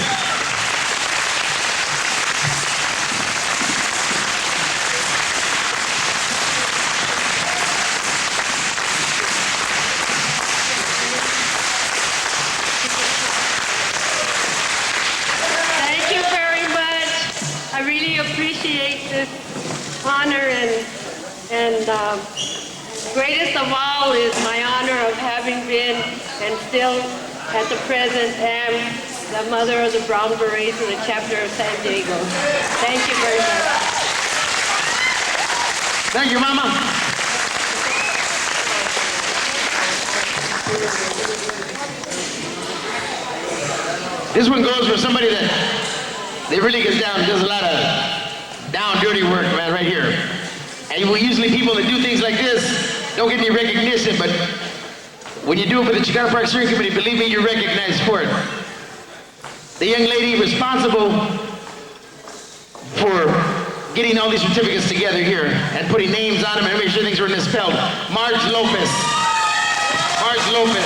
Thank you very much. I really appreciate this honor, and greatest of all is my honor of having been and still at the present am the mother of the Brown Berets of the chapter of San Diego. Thank you very much. Thank you, Mama. This one goes for somebody that they really gets down, does a lot of down dirty work, man, right here. And usually people that do things like this don't get any recognition, but when you do it for the Chicano Park Steering Committee, believe me, you're recognized for it. The young lady responsible for getting all these certificates together here and putting names on them and making sure things were misspelled. Marge Lopez. Marge Lopez.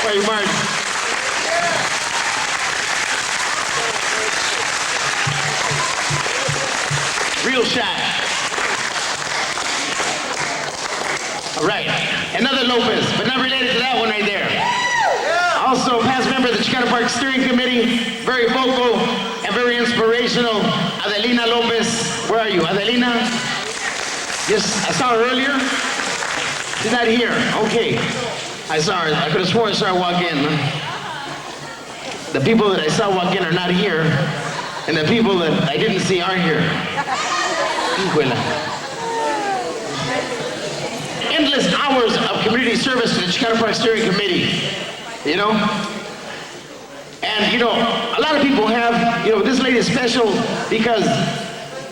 Where are you, Marge? Real shy. All right, another Lopez, but not related to that one right there. Also, past member of the Chicano Park Steering Committee, very vocal and very inspirational, Adelina Lopez. Where are you, Adelina? Yes, I saw her earlier. She's not here. Okay, I saw her. I could have sworn I saw her walk in. The people that I saw walk in are not here, and the people that I didn't see are here. Endless hours of community service to the Chicano Park Steering Committee, you know? And, you know, a lot of people have, you know, this lady is special because,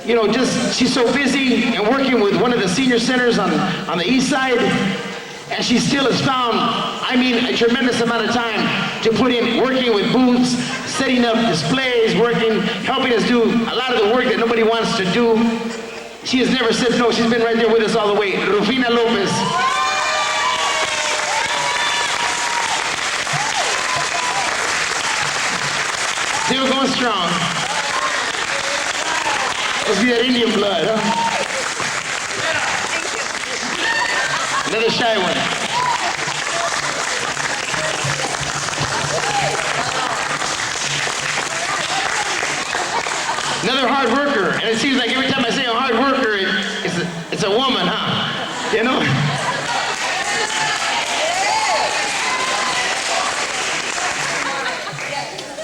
you know, just, she's so busy and working with one of the senior centers on the east side, and she still has found, I mean, a tremendous amount of time to put in working with booths, setting up displays, working, helping us do a lot of the work that nobody wants to do. She has never said no. She's been right there with us all the way. Rufina Lopez. Still going strong. Must be that Indian blood, huh? Another shy one. Another hard worker. And it seems like every time I say a hard worker, it's a woman, huh? You know?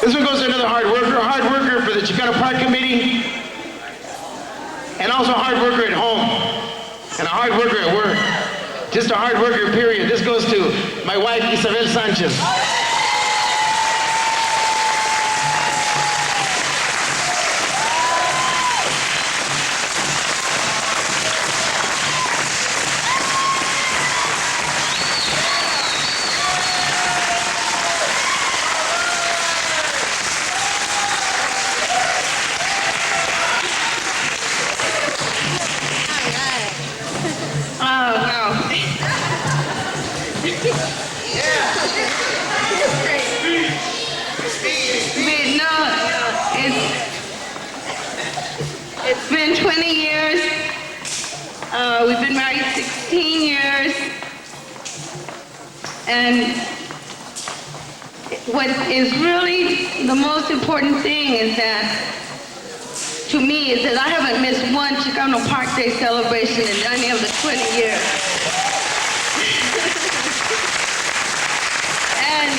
This one goes to another hard worker for the Chicano Park Committee, and also a hard worker at home, and a hard worker at work. Just a hard worker, period. This goes to my wife, Isabel Sanchez. It's been 20 years. We've been married 16 years. And what is really the most important thing is that, to me, is that I haven't missed one Chicano Park Day celebration in any of the 20 years. And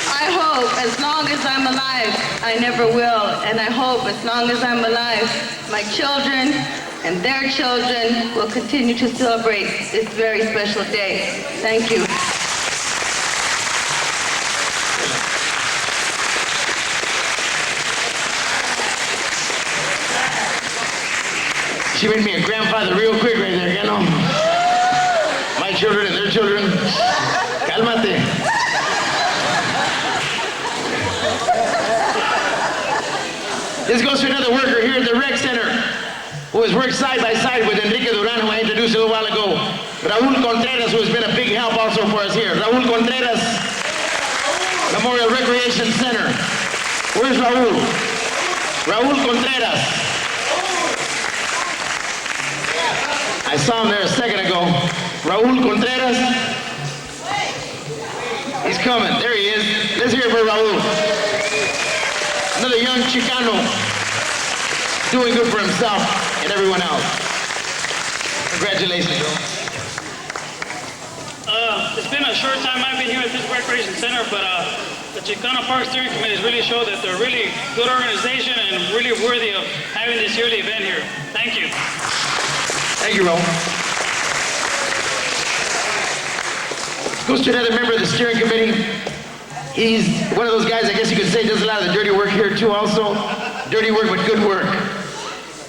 I hope, as long as I'm alive, I never will. And I hope, as long as I'm alive, my children and their children will continue to celebrate this very special day. Thank you. She made me a grandfather real quick right there, you know? My children and their children. Cálmate. This goes to another worker here at the Rec Center who has worked side by side with Enrique Duran, who I introduced a little while ago. Raul Contreras, who has been a big help also for us here. Raul Contreras, Memorial Recreation Center. Where's Raul? Raul Contreras. I saw him there a second ago. Raul Contreras. He's coming. There he is. Let's hear it for Raul. Another young Chicano doing good for himself and everyone else. Congratulations. It's been a short time I've been here at this recreation center, but the Chicano Park Steering Committee has really showed that they're a really good organization and really worthy of having this yearly event here. Thank you. Thank you, Raul. Goes to another member of the steering committee. He's one of those guys, I guess you could say, does a lot of the dirty work here too also. Dirty work, but good work.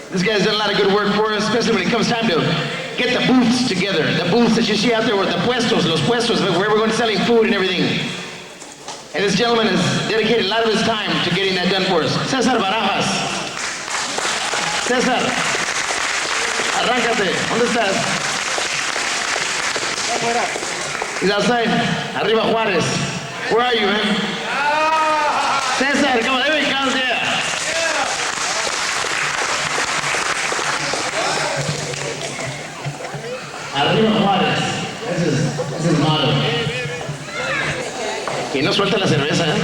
This guy's done a lot of good work for us, especially when it comes time to get the booths together. The booths that you see out there with the puestos, los puestos, where we're going to selling food and everything. And this gentleman has dedicated a lot of his time to getting that done for us. Cesar Barajas. Cesar, arráncate. ¿Dónde estás? He's outside. Arriba Juárez. Where are you, man? Cesar, come on, there he comes here. Arriba Juárez. Ese es malo. Y no suelta la cerveza, ¿eh?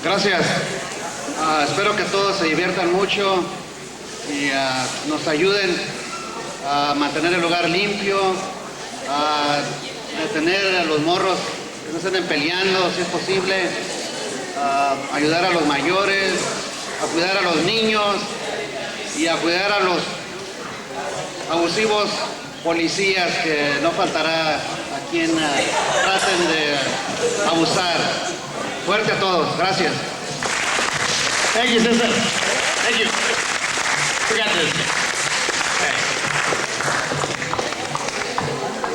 Gracias. Espero que todos se diviertan mucho y nos ayuden a mantener el lugar limpio, a detener a los morros que no se anden peleando si es posible, a ayudar a los mayores, a cuidar a los niños y a cuidar a los abusivos policías, que no faltará a quien traten de abusar. Fuerte a todos. Gracias. Thank you, Cesar. Thank you. Forgot this. Okay.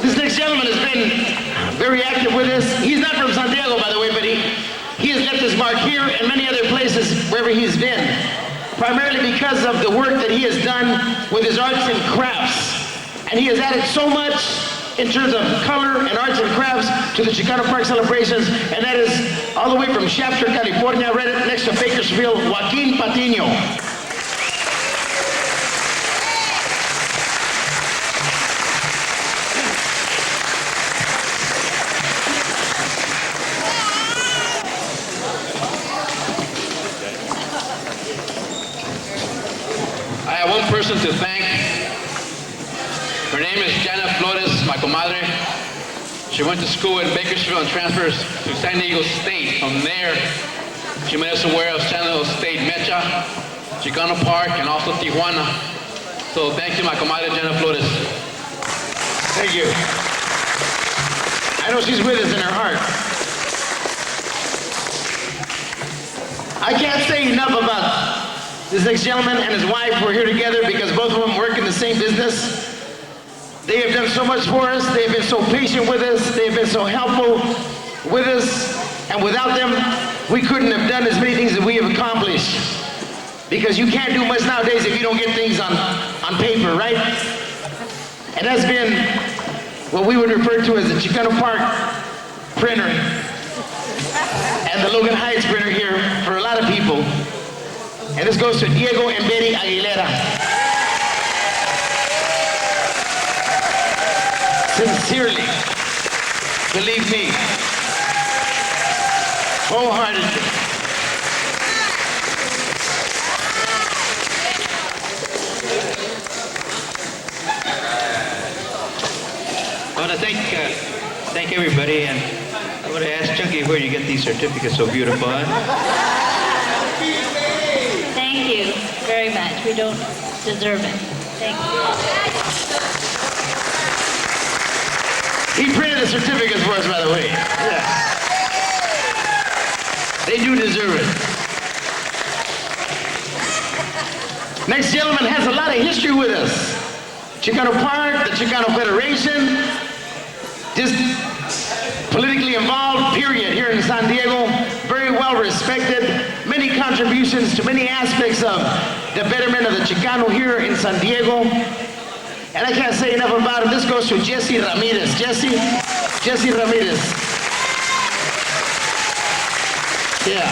This next gentleman has been very active with us. He's not from Santiago, by the way, but he has left his mark here and many other places wherever he's been. primarily because of the work that he has done with his arts and crafts. And he has added so much in terms of color and arts and crafts to the Chicano Park celebrations, and that is all the way from Shafter, California, right next to Bakersfield, Joaquin Patiño. I have one person to thank. Her name is Jana Flores, my comadre. She went to school in Bakersfield and transferred to San Diego State. From there, she made us aware of San Diego State Mecha, Chicano Park, and also Tijuana. So thank you, my comadre Jana Flores. Thank you. I know she's with us in her heart. I can't say enough about this next gentleman and his wife. We're here together because both of them work in the same business. They have done so much for us. They have been so patient with us. They have been so helpful with us. And without them, we couldn't have done as many things that we have accomplished. Because you can't do much nowadays if you don't get things on paper, right? And that's been what we would refer to as the Chicano Park printer and the Logan Heights printer here for a lot of people. And this goes to Diego and Betty Aguilera. Sincerely, believe me, wholeheartedly. I want to thank everybody, and I want to ask Chucky where you get these certificates so beautiful. Huh? Thank you very much. We don't deserve it. Thank you. He printed the certificates for us, by the way. Yeah. They do deserve it. Next gentleman has a lot of history with us. Chicano Park, the Chicano Federation, just politically involved, period, here in San Diego. Very well respected. Many contributions to many aspects of the betterment of the Chicano here in San Diego. And I can't say enough about him. This goes to Jesse Ramirez. Jesse Ramirez. Yeah.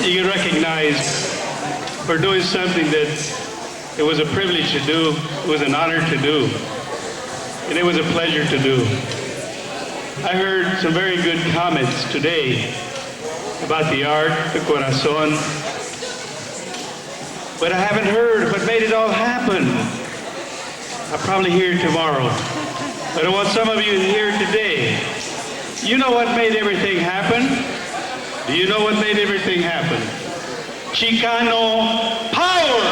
You get recognized for doing something that it was a privilege to do, it was an honor to do, and it was a pleasure to do. I heard some very good comments today about the art, the corazon, but I haven't heard what made it all happen. I'll probably hear it tomorrow. But I want some of you here today. You know what made everything happen? Do you know what made everything happen? Chicano power!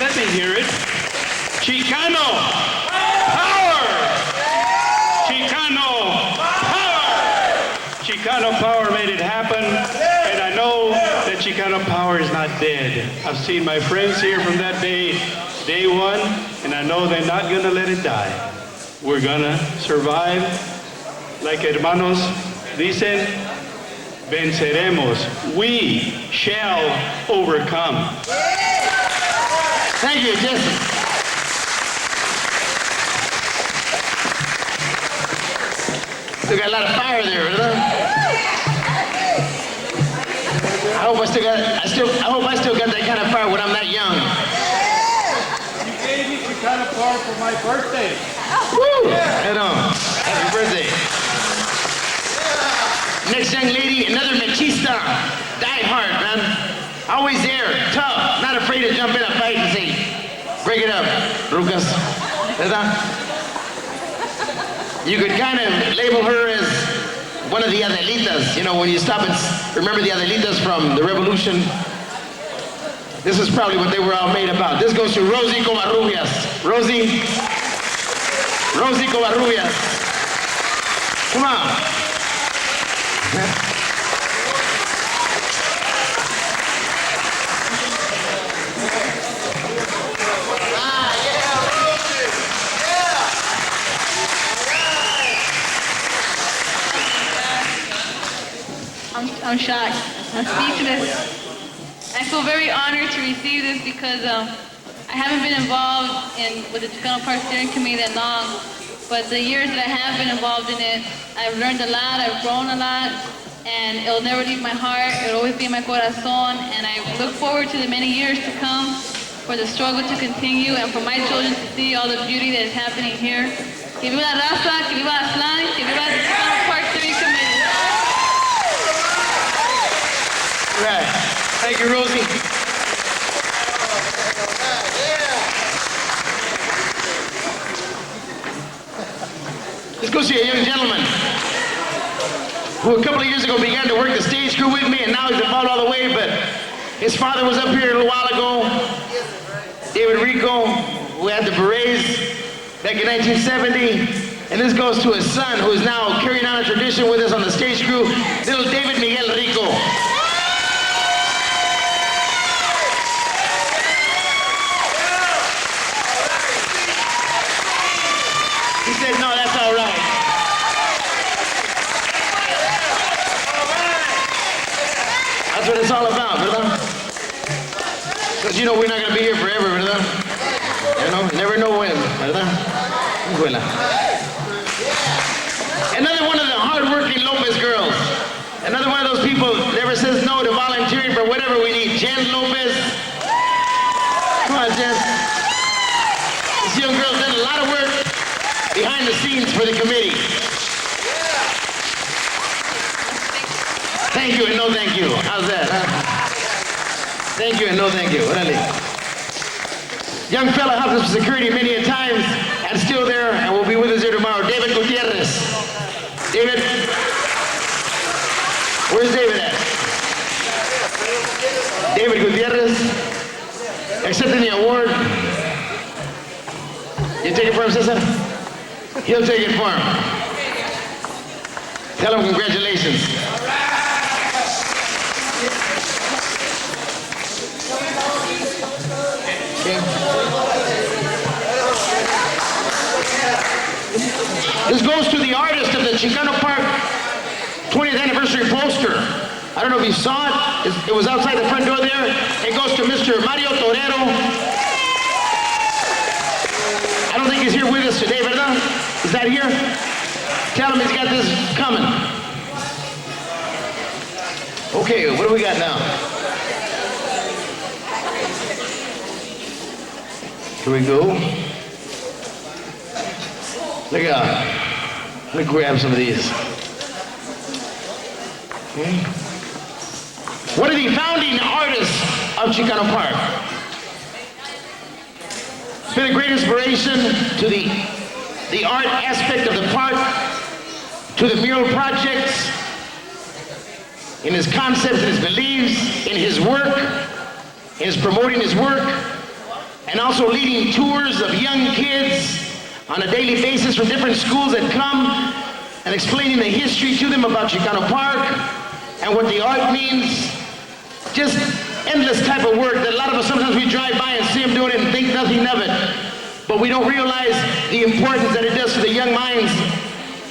Let me hear it. Chicano power! Chicano power! Chicano power made it happen, and I know that Chicano power is not dead. I've seen my friends here from that day one, and I know they're not gonna let it die. We're gonna survive. Like hermanos dicen, venceremos. We shall overcome. Thank you, Jesse. Still got a lot of fire there, huh? I hope I still got that kind of fire when I'm that young. You gave me Chicano Park for my birthday. Woo! Head on. Happy birthday. Next young lady, another machista. Die hard, man. Always there, tough, not afraid to jump in a fight and say, break it up, Rucas. You could kind of label her as one of the Adelitas. You know, when you stop and remember the Adelitas from the Revolution, this is probably what they were all made about. This goes to Rosie Covarrubias. Rosie Covarrubias. Come on. I'm shocked. I'm speechless. I feel very honored to receive this because I haven't been involved with the Chicano Park Steering Committee that long, but the years that I have been involved in it, I've learned a lot, I've grown a lot, and it'll never leave my heart. It'll always be in my corazón, and I look forward to the many years to come for the struggle to continue and for my children to see all the beauty that is happening here. Que viva la raza, que viva Aztlán, que viva the Chicano Park Steering Committee. Right. Thank you, Rosie. Let's go see a young gentleman who a couple of years ago began to work the stage crew with me, and now he's involved all the way, but his father was up here a little while ago, David Rico, who had the berets back in 1970, and this goes to his son, who is now carrying on a tradition with us on the stage crew, little David Miguel Rico. He said, no, that's all right. That's what it's all about, brother. Because you know we're not going to be here forever, brother. You know, you never know when, brother. Another one of the hard-working Lopez girls. Another one of those people never says no to volunteering for whatever we need. Jen Lopez. Come on, Jen. This young girl's done a lot of work behind the scenes for the committee. Thank you and no thank you. How's that, huh? Thank you and no thank you. Orale. Young fella helped us with security many a times and still there and will be with us here tomorrow. David Gutierrez. David? Where's David at? David Gutierrez accepting the award. You take it for him, Cesar? He'll take it for him. Tell him congratulations. Okay. This goes to the artist of the Chicano Park 20th anniversary poster. I don't know if you saw it. It was outside the front door there. It goes to Mr. Mario Torero. I don't think he's here with us today, ¿verdad? Is that here? Tell him he's got this coming. Okay, what do we got now? Here we go. Look out. Let me grab some of these. Okay. What are the founding artists of Chicano Park? It's been a great inspiration to the art aspect of the park, to the mural projects, in his concepts, in his beliefs, in his work, in his promoting his work, and also leading tours of young kids on a daily basis from different schools that come and explaining the history to them about Chicano Park and what the art means. Just endless type of work that a lot of us sometimes we drive by and see them doing it and think nothing of it. But we don't realize the importance that it does to the young minds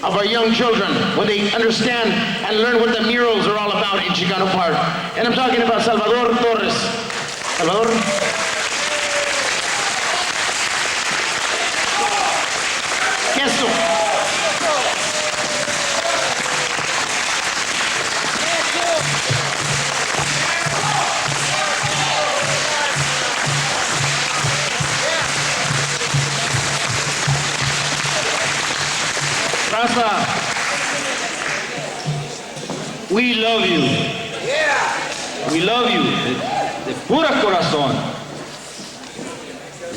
of our young children when they understand and learn what the murals are all about in Chicano Park. And I'm talking about Salvador Torres. Salvador? Eso. Raza, we love you. Yeah. We love you. De pura corazón.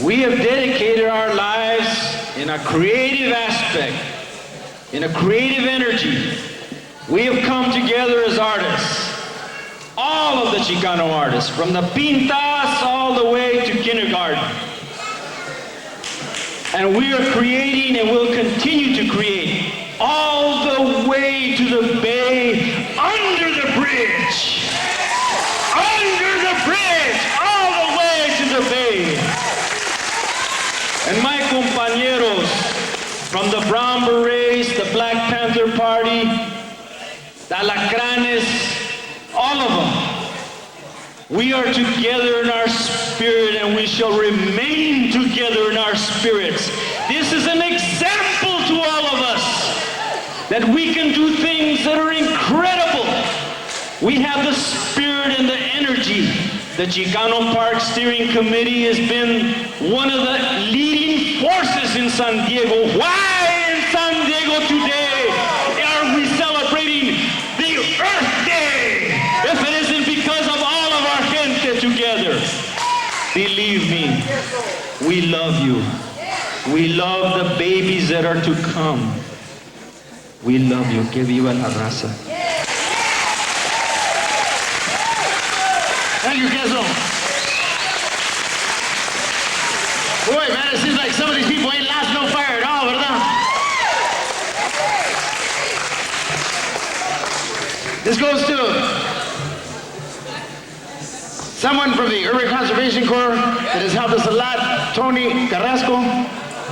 We have dedicated our lives in a creative aspect, in a creative energy. We have come together as artists. All of the Chicano artists, from the pintas all the way to kindergarten. And we are creating and will continue to create all the way to the bay, under the bridge. Under the bridge, all the way to the bay. And my compañeros from the Brown Berets, the Black Panther Party, the Alacranes, all of them. We are together in our spirit, and we shall remain together in our spirits. This is an example to all of us that we can do things that are incredible. We have the spirit and the energy. The Chicano Park Steering Committee has been one of the leading forces in San Diego. Why in San Diego today are we celebrating the Earth Day if it isn't because of all of our gente together? Believe me, we love you. We love the babies that are to come. We love you. Que viva la raza. Thank you, Queso. Boy, man, it seems like some of these people ain't lost no fire at all, ¿verdad? This goes to someone from the Urban Conservation Corps that has helped us a lot, Tony Carrasco.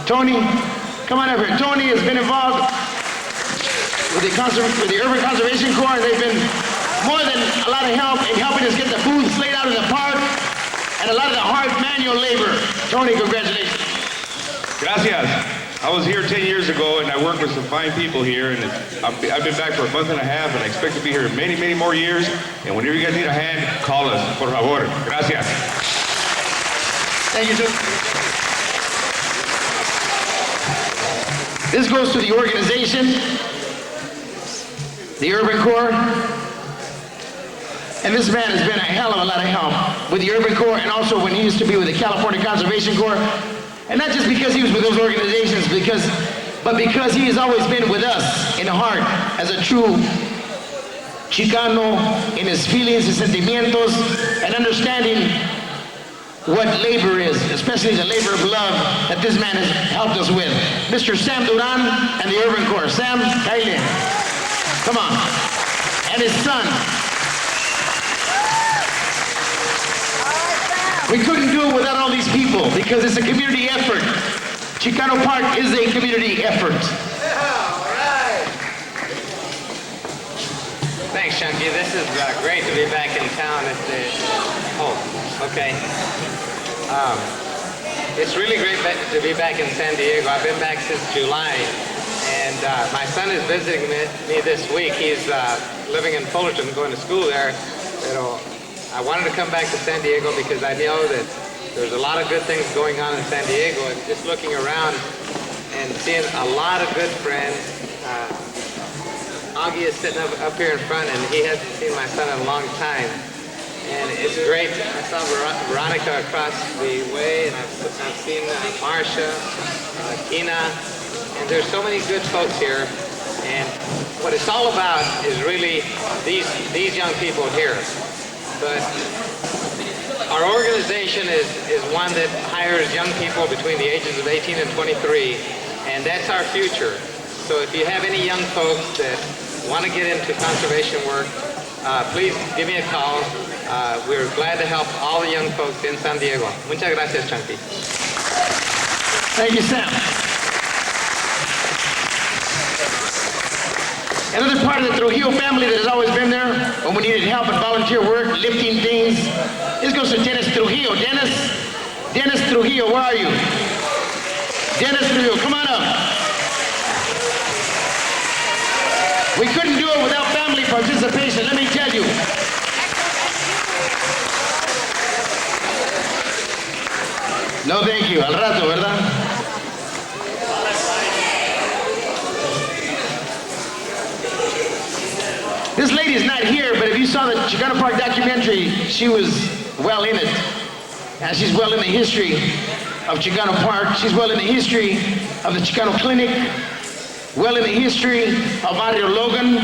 Tony, come on up here. Tony has been involved with the Urban Conservation Corps. They've been more than a lot of help in helping us get the booths laid out in the park and a lot of the hard manual labor. Tony, congratulations. Gracias. I was here 10 years ago, and I worked with some fine people here, and I've been back for a month and a half, and I expect to be here many, many more years. And whenever you guys need a hand, call us, por favor. Gracias. Thank you, sir. This goes to the organization, the Urban Corps. And this man has been a hell of a lot of help with the Urban Corps and also when he used to be with the California Conservation Corps. And not just because he was with those organizations, but because he has always been with us in heart as a true Chicano in his feelings, his sentimientos, and understanding what labor is, especially the labor of love that this man has helped us with. Mr. Sam Duran and the Urban Corps. Sam, Kyle, come on. And his son. We couldn't do it without all these people because it's a community effort. Chicano Park is a community effort. Thanks, Chunky. This is great to be back in town. It's really great to be back in San Diego. I've been back since July, and my son is visiting me this week. He's living in Fullerton, going to school there. I wanted to come back to San Diego because I know that there's a lot of good things going on in San Diego, and just looking around and seeing a lot of good friends. Augie is sitting up here in front, and he hasn't seen my son in a long time. And it's great. I saw Veronica across the way, and I've seen Marcia, Tina, and there's so many good folks here. And what it's all about is really these young people here. But our organization is one that hires young people between the ages of 18 and 23, and that's our future. So if you have any young folks that want to get into conservation work, please give me a call. We're glad to help all the young folks in San Diego. Muchas gracias, Chunky. Thank you, Sam. Another part of the Trujillo family that has always been there when we needed help and volunteer work, lifting things. This goes to Dennis Trujillo. Dennis Trujillo, where are you? Dennis Trujillo, come on up. We couldn't do it without family participation, let me tell you. No, thank you. Al rato, ¿verdad? This lady is not here, but if you saw the Chicano Park documentary, she was well in it. And she's well in the history of Chicano Park. She's well in the history of the Chicano Clinic, well in the history of Barrio Logan.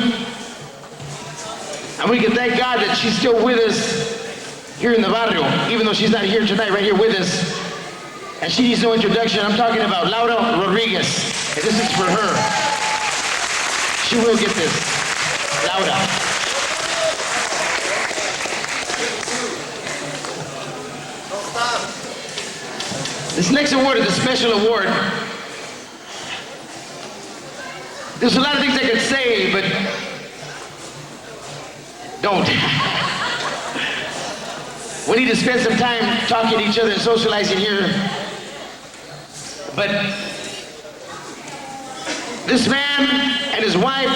And we can thank God that she's still with us here in the barrio, even though she's not here tonight, right here with us. And she needs no introduction. I'm talking about Laura Rodriguez. And this is for her. She will get this. Laura. This next award is a special award. There's a lot of things I could say, but don't. We need to spend some time talking to each other and socializing here. But this man and his wife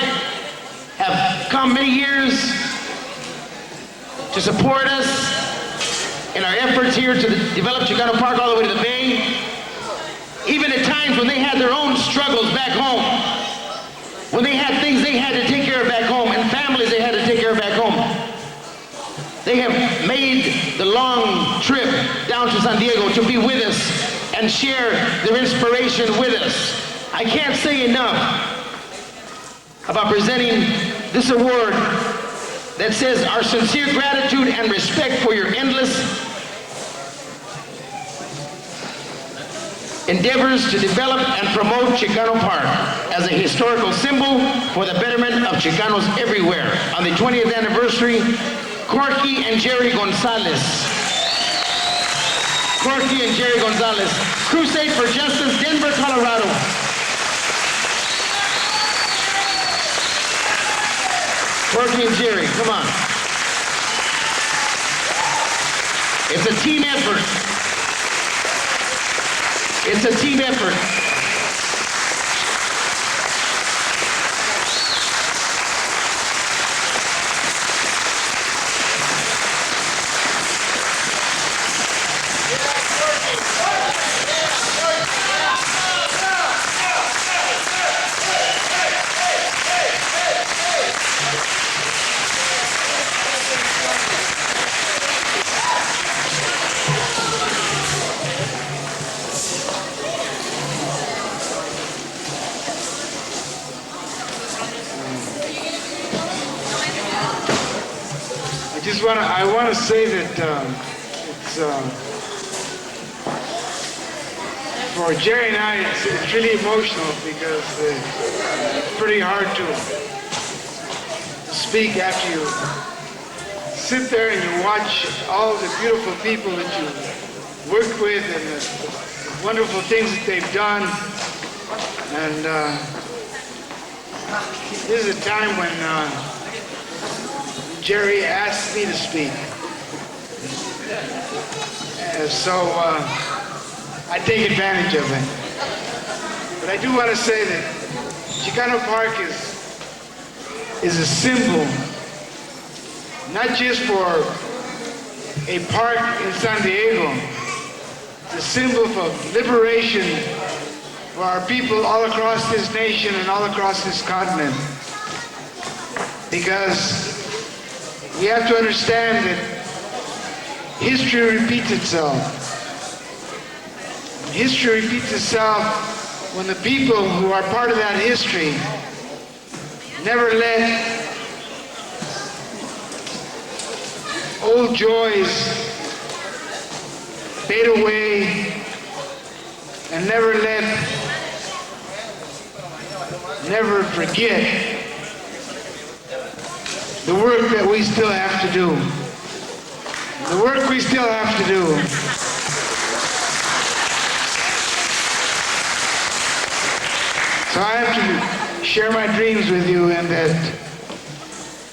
have come many years to support us in our efforts here to develop Chicano Park all the way to the Bay. Even at times when they had their own struggles back home, when they had things they had to take care of back home and families they had to take care of back home, they have made the long trip down to San Diego to be with us and share their inspiration with us. I can't say enough about presenting this award that says our sincere gratitude and respect for your endless endeavors to develop and promote Chicano Park as a historical symbol for the betterment of Chicanos everywhere. On the 20th anniversary, Corky and Jerry Gonzalez. Corky and Jerry Gonzalez. Crusade for Justice, Denver, Colorado. Corky and Jerry, come on. It's a team effort. It's a team effort. I want to say that it's for Jerry and I, it's really emotional because it's pretty hard to speak after you sit there and you watch all the beautiful people that you work with and the wonderful things that they've done. And this is a time when Jerry asked me to speak. So I take advantage of it. But I do want to say that Chicano Park is a symbol, not just for a park in San Diego. It's a symbol for liberation for our people all across this nation and all across this continent. Because we have to understand that history repeats itself. History repeats itself when the people who are part of that history never let old joys fade away and never forget the work that we still have to do. The work we still have to do. So I have to share my dreams with you, and that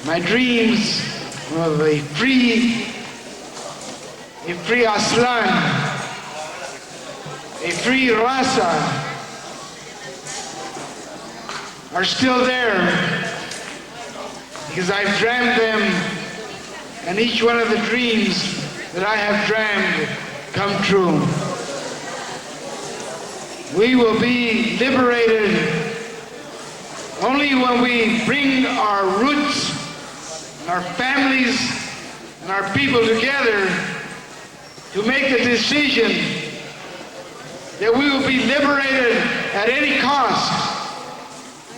my dreams of a free Aslan, a free Raza, are still there. Because I've dreamed them, and each one of the dreams that I have dreamed come true. We will be liberated only when we bring our roots and our families and our people together to make a decision that we will be liberated at any cost.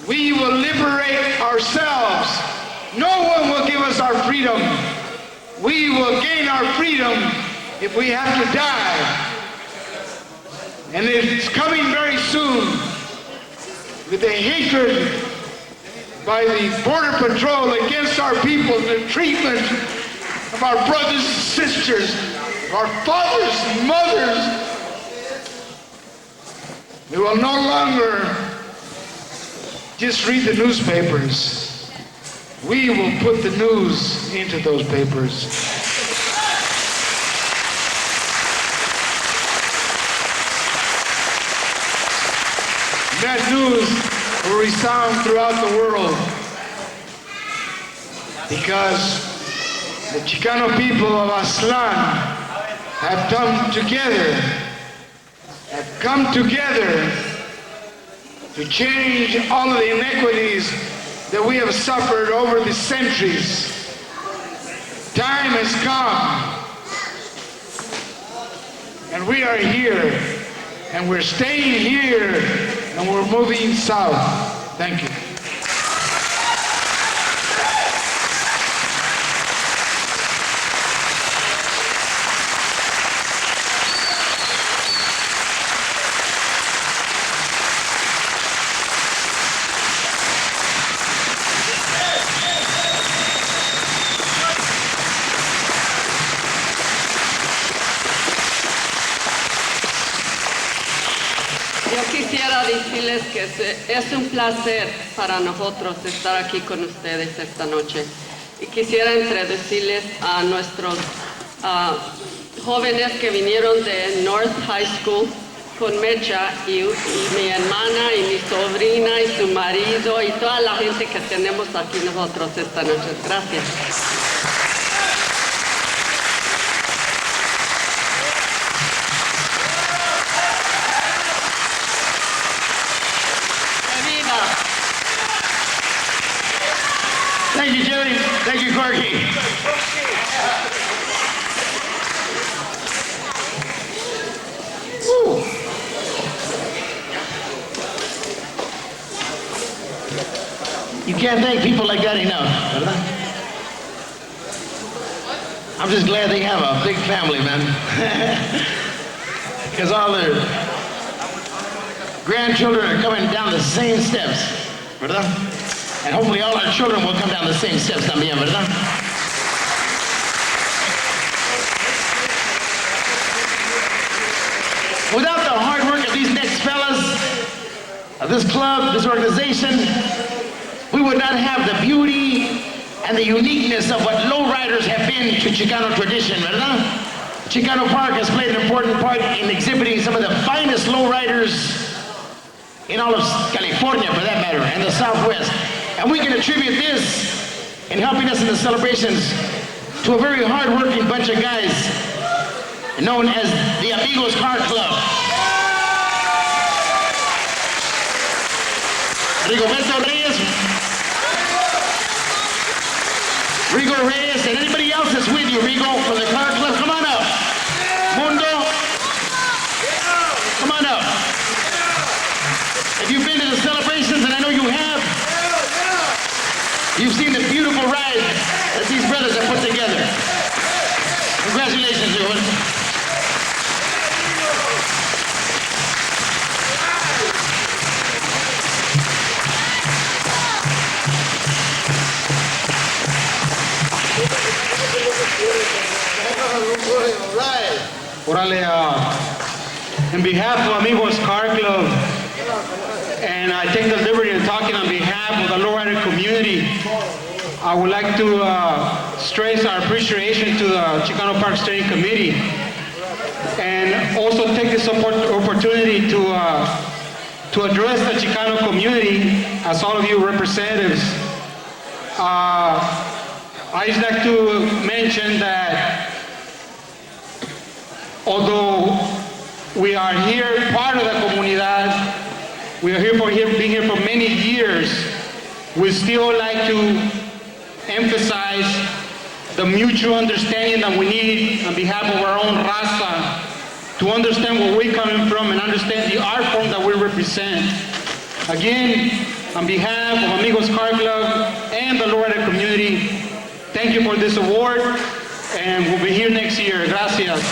We will liberate ourselves. No one will give us our freedom. We will gain our freedom if we have to die. And it's coming very soon with the hatred by the Border Patrol against our people, the treatment of our brothers and sisters, of our fathers and mothers. We will no longer just read the newspapers. We will put the news into those papers. that news will resound throughout the world. Because the Chicano people of Aztlán have come together to change all of the inequities that we have suffered over the centuries. Time has come, and we are here, and we're staying here, and we're moving south. Thank you. Yo quisiera decirles que es un placer para nosotros estar aquí con ustedes esta noche. Y quisiera introducirles a nuestros jóvenes que vinieron de North High School con Mecha y mi hermana y mi sobrina y su marido y toda la gente que tenemos aquí nosotros esta noche. Gracias. Thank you, Jerry. Thank you, Corky. Woo. You can't thank people like that enough, ¿verdad? I'm just glad they have a big family, man. Because all their grandchildren are coming down the same steps, ¿verdad? And hopefully all our children will come down the same steps también, ¿verdad? Without the hard work of these next fellas, of this club, this organization, we would not have the beauty and the uniqueness of what lowriders have been to Chicano tradition, ¿verdad? Chicano Park has played an important part in exhibiting some of the finest lowriders in all of California, for that matter, and the Southwest. And we can attribute this in helping us in the celebrations to a very hard-working bunch of guys known as the Amigos Car Club. Rigoberto Reyes, and anybody else that's with you, Rigo, from the Car Club, come on up. Mundo, come on up. If you've been to the celebrations, and I know you have, you've seen the beautiful ride that these brothers have put together. Congratulations, everyone. Orale, in behalf of Amigos Car Club, and I take the liberty of talking on behalf of the lowrider community, I would like to stress our appreciation to the Chicano Park Steering Committee, and also take this opportunity to address the Chicano community as all of you representatives. I'd just like to mention that although we are here, part of the comunidad, we are being here for many years, we still like to emphasize the mutual understanding that we need on behalf of our own raza, to understand where we're coming from and understand the art form that we represent. Again, on behalf of Amigos Car Club and the lowrider community, thank you for this award, and we'll be here next year. Gracias.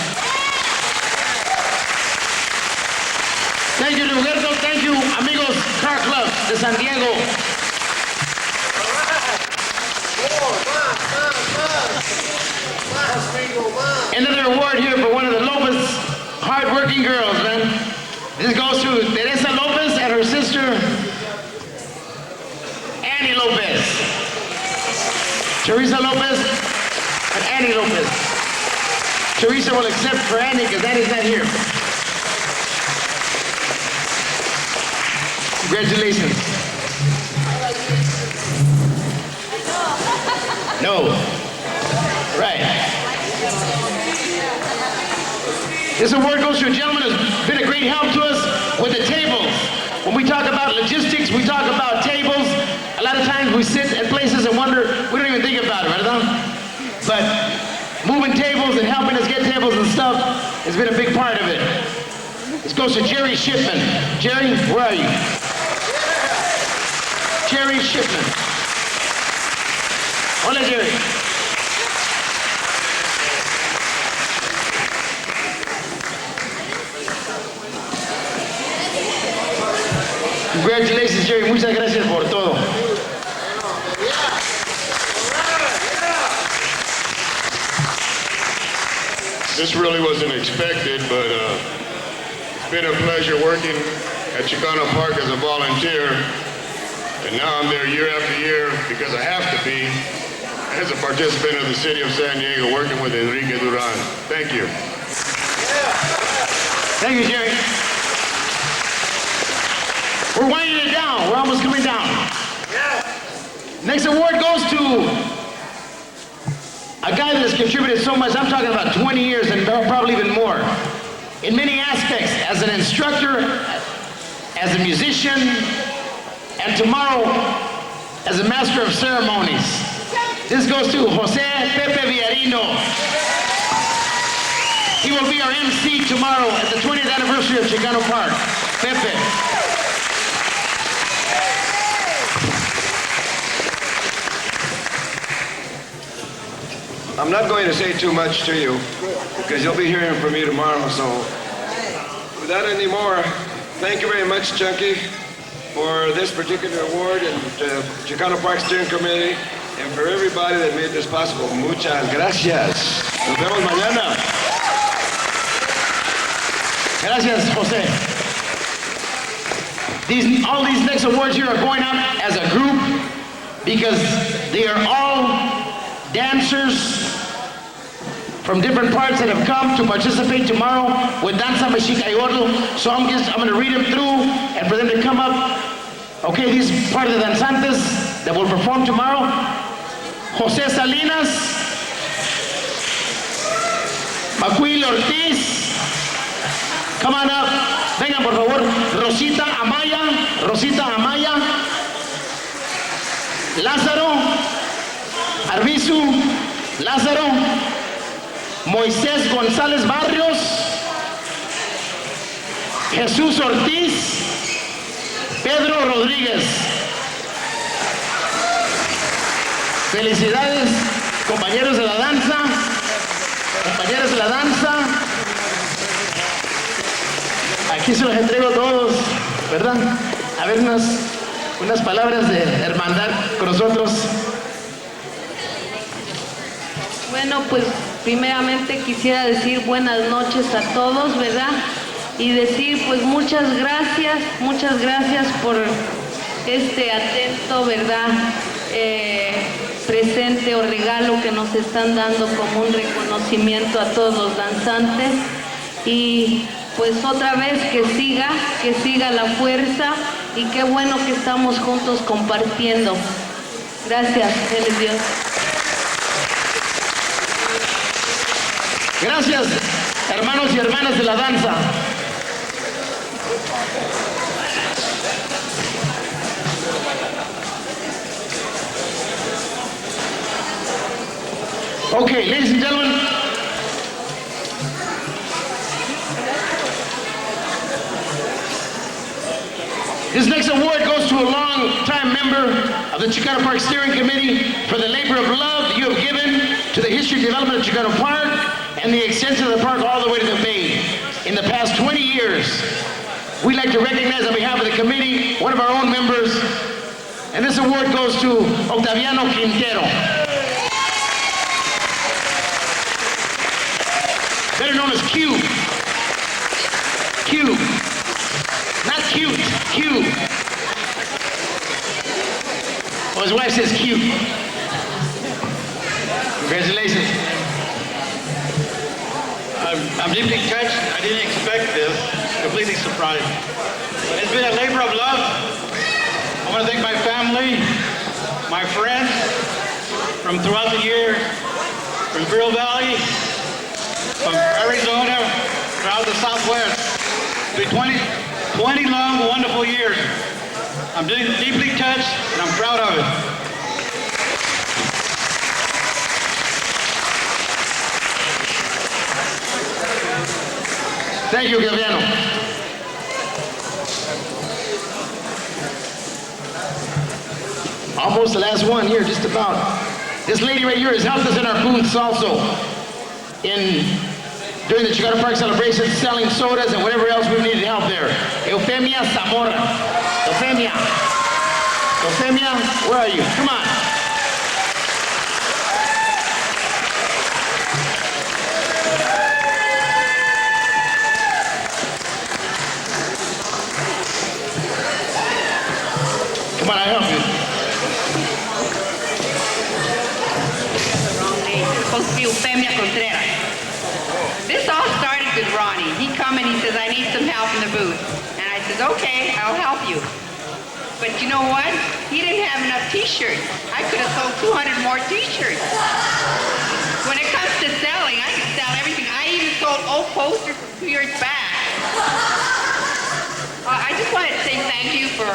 Thank you, Roberto. Thank you, Amigos Car Club de San Diego. Another award here for one of the Lopez hard-working girls, man. This goes to Teresa Lopez and her sister, Annie Lopez. Teresa Lopez and Annie Lopez. Teresa will accept for Annie because Annie's not here. Congratulations. No. Right. This award goes to a gentleman who's been a great help to us with the tables. When we talk about logistics, we talk about tables. A lot of times we sit at places and wonder, we don't even think about it, right? But moving tables and helping us get tables and stuff has been a big part of it. This goes to Jerry Shipman. Jerry, where are you? Jerry Shipman. Hola, Jerry. Congratulations, Jerry. Muchas gracias por todo. This really wasn't expected, but it's been a pleasure working at Chicano Park as a volunteer. And now I'm there year after year because I have to be as a participant of the city of San Diego working with Enrique Duran. Thank you. Thank you, Jerry. We're winding it down. We're almost coming down. Next award goes to a guy that has contributed so much. I'm talking about 20 years and probably even more. In many aspects, as an instructor, as a musician, and tomorrow as a master of ceremonies. This goes to Jose Pepe Villarino. He will be our MC tomorrow at the 20th anniversary of Chicano Park. Pepe. I'm not going to say too much to you because you'll be hearing from me tomorrow. So without any more, thank you very much, Chunky, for this particular award and the Chicano Park Steering Committee and for everybody that made this possible. Muchas gracias. Nos vemos mañana. Gracias, Jose. All these next awards here are going out as a group because they are all dancers from different parts that have come to participate tomorrow with Danza Mexica y Gordo. So I'm going to read them through and for them to come up. Okay, these are part of the danzantes that will perform tomorrow. Jose Salinas, Macuil Ortiz, come on up. Vengan, por favor. Rosita Amaya, Lázaro, Arbizu, Lázaro, Moisés González Barrios, Jesús Ortiz, Pedro Rodríguez. Felicidades, compañeros de la danza, compañeras de la danza. Aquí se los entrego a todos, ¿verdad? A ver unas palabras de hermandad con nosotros. Bueno, pues primeramente quisiera decir buenas noches a todos, ¿verdad? Y decir pues muchas gracias por este atento, ¿verdad? Presente o regalo que nos están dando como un reconocimiento a todos los danzantes. Y pues otra vez que siga la fuerza y qué bueno que estamos juntos compartiendo. Gracias, feliz Dios. Gracias, hermanos y hermanas de la danza. Okay, ladies and gentlemen. This next award goes to a long-time member of the Chicano Park Steering Committee for the labor of love you have given to the history and development of Chicano Park and the extension of the park all the way to the bay. In the past 20 years, we'd like to recognize on behalf of the committee one of our own members, and this award goes to Octaviano Quintero. Better known as Q. Q. Not cute, Q. Well, his wife says cute. Congratulations. I'm deeply touched. I didn't expect this. Complete completely surprised. But it's been a labor of love. I want to thank my family, my friends from throughout the year, from Grill Valley, from Arizona, throughout the Southwest. It's been 20 long, wonderful years. I'm deeply touched, and I'm proud of it. Thank you, Gaviano. Almost the last one here, just about. This lady right here has helped us in our booths also. During the Chicano Park celebration, selling sodas and whatever else we needed help there. Eufemia Zamora. Eufemia, where are you? Come on. Come on, I help you. Wrong name. It's supposed to be Eufemia Contreras. This all started with Ronnie. He come and he says, I need some help in the booth. And I says, okay, I'll help you. But you know what? He didn't have enough t-shirts. I could have sold 200 more t-shirts. When it comes to selling, I can sell everything. I even sold old posters from 2 years back. I just wanted to say thank you for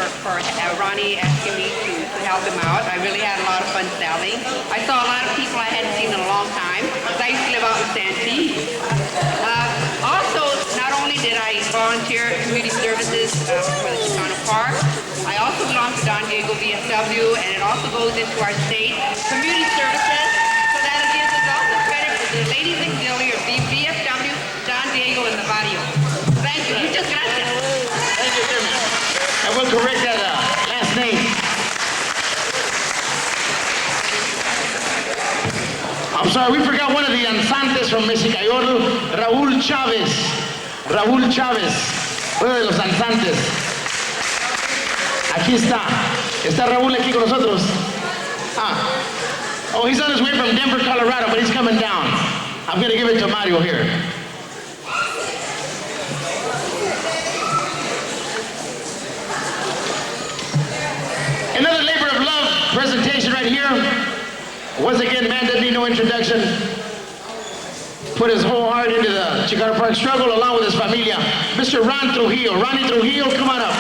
Ronnie asking me to help him out. I really had a lot of fun selling. I saw a lot of people I hadn't seen in a long time, because I used to live out in Santee. Also, not only did I volunteer at community services for the Chicano Park, I also belong to Don Diego VFW, and it also goes into our state community services, so that it gives us also credit for the ladies auxiliary of VFW, Don Diego, and the barrio. Thank you. Muchas gracias. Thank you, Jimmy. I will correct that last name. I'm sorry, we forgot one of the danzantes from Mexicayolo, Raúl Chávez. Raúl Chávez, uno de los danzantes. Aquí está. Está Raúl aquí con nosotros. Oh, he's on his way from Denver, Colorado, but he's coming down. I'm going to give it to Mario here. Another labor of love presentation right here. Once again, man doesn't need no introduction. Put his whole heart into the Chicano Park struggle along with his familia. Mr. Ron Trujillo. Ronnie Trujillo, come on up.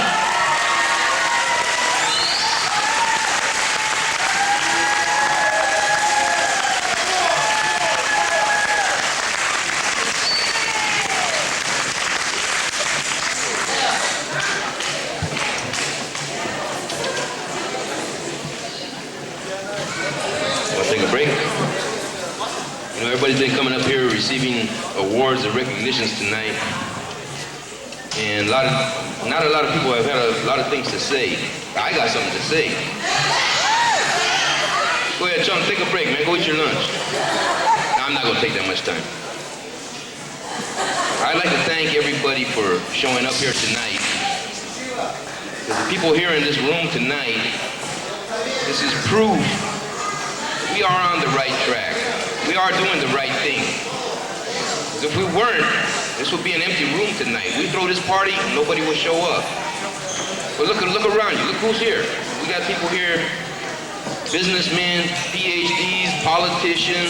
Take a break. You know, everybody's been coming up here receiving awards and recognitions tonight. And not a lot of people have had a lot of things to say. I got something to say. Go ahead, chum, take a break, man. Go eat your lunch. No, I'm not going to take that much time. I'd like to thank everybody for showing up here tonight. Because the people here in this room tonight, this is proof we are on the right track. We are doing the right thing. If we weren't, this would be an empty room tonight. We throw this party, nobody will show up. But look around you. Look who's here. We got people here, businessmen, PhDs, politicians,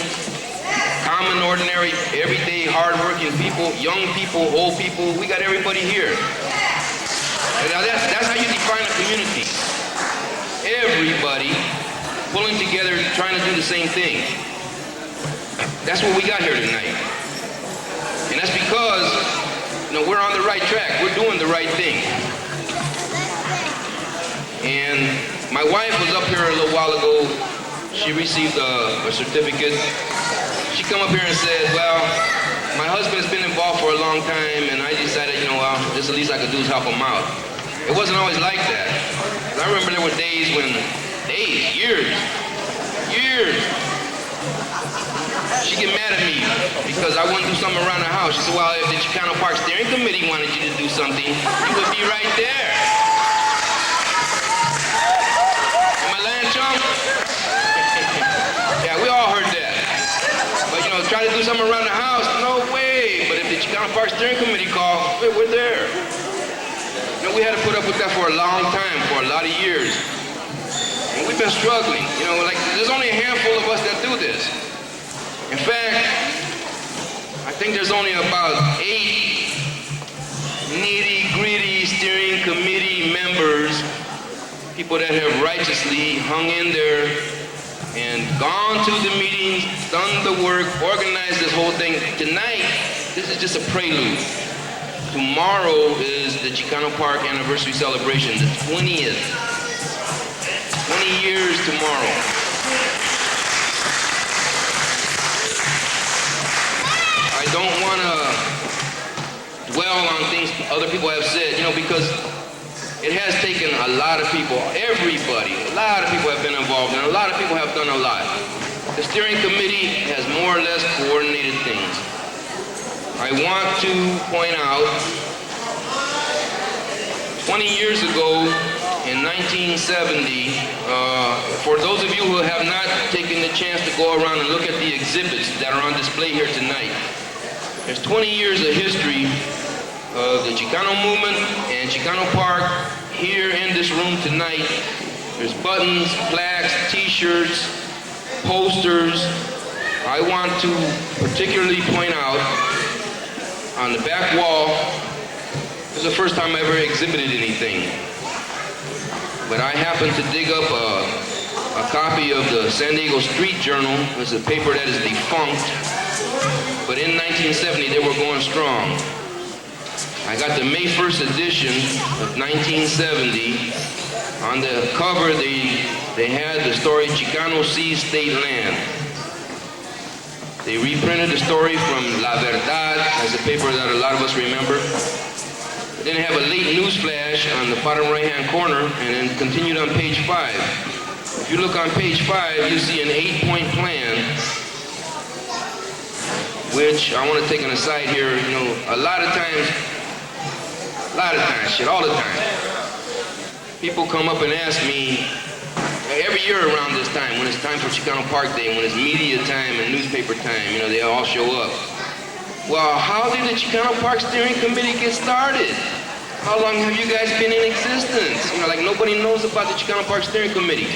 common, ordinary, everyday, hardworking people, young people, old people. We got everybody here. And now that's how you define a community. Everybody pulling together, trying to do the same thing. That's what we got here tonight. And that's because, you know, we're on the right track. We're doing the right thing. And my wife was up here a little while ago. She received a certificate. She come up here and said, well, my husband's been involved for a long time, and I decided, you know, well, this the least I could do is help him out. It wasn't always like that. I remember there were days when, years, she'd get mad at me because I wouldn't do something around the house. She said, well, if the Chicano Park Steering Committee wanted you to do something, you would be right there. Am I lying, chum? Yeah, we all heard that. But, you know, try to do something around the house, no way. But if the Chicano Park Steering Committee called, we're there. You know, we had to put up with that for a long time, for a lot of years. And we've been struggling. You know, like, there's only a handful of us that do this. In fact, I think there's only about 8 nitty-gritty steering committee members, people that have righteously hung in there and gone to the meetings, done the work, organized this whole thing. Tonight, this is just a prelude. Tomorrow is the Chicano Park anniversary celebration, the 20th. 20 years tomorrow. I don't want to dwell on things other people have said, you know, because it has taken a lot of people, everybody, a lot of people have been involved, and a lot of people have done a lot. The steering committee has more or less coordinated things. I want to point out, 20 years ago, in 1970, for those of you who have not taken the chance to go around and look at the exhibits that are on display here tonight, there's 20 years of history of the Chicano movement and Chicano Park here in this room tonight. There's buttons, plaques, t-shirts, posters. I want to particularly point out on the back wall, this is the first time I ever exhibited anything. But I happened to dig up a copy of the San Diego Street Journal. It's a paper that is defunct. But in 1970, they were going strong. I got the May 1st edition of 1970. On the cover, they had the story, Chicano Sees State Land. They reprinted the story from La Verdad, as a paper that a lot of us remember. Then they have a late news flash on the bottom right-hand corner, and then continued on page 5. If you look on page 5, you see an 8-point plan, which I want to take an aside here. You know, all the time, people come up and ask me, every year around this time, when it's time for Chicano Park Day, when it's media time and newspaper time, you know, they all show up. Well, how did the Chicano Park Steering Committee get started? How long have you guys been in existence? You know, like, nobody knows about the Chicano Park Steering Committee.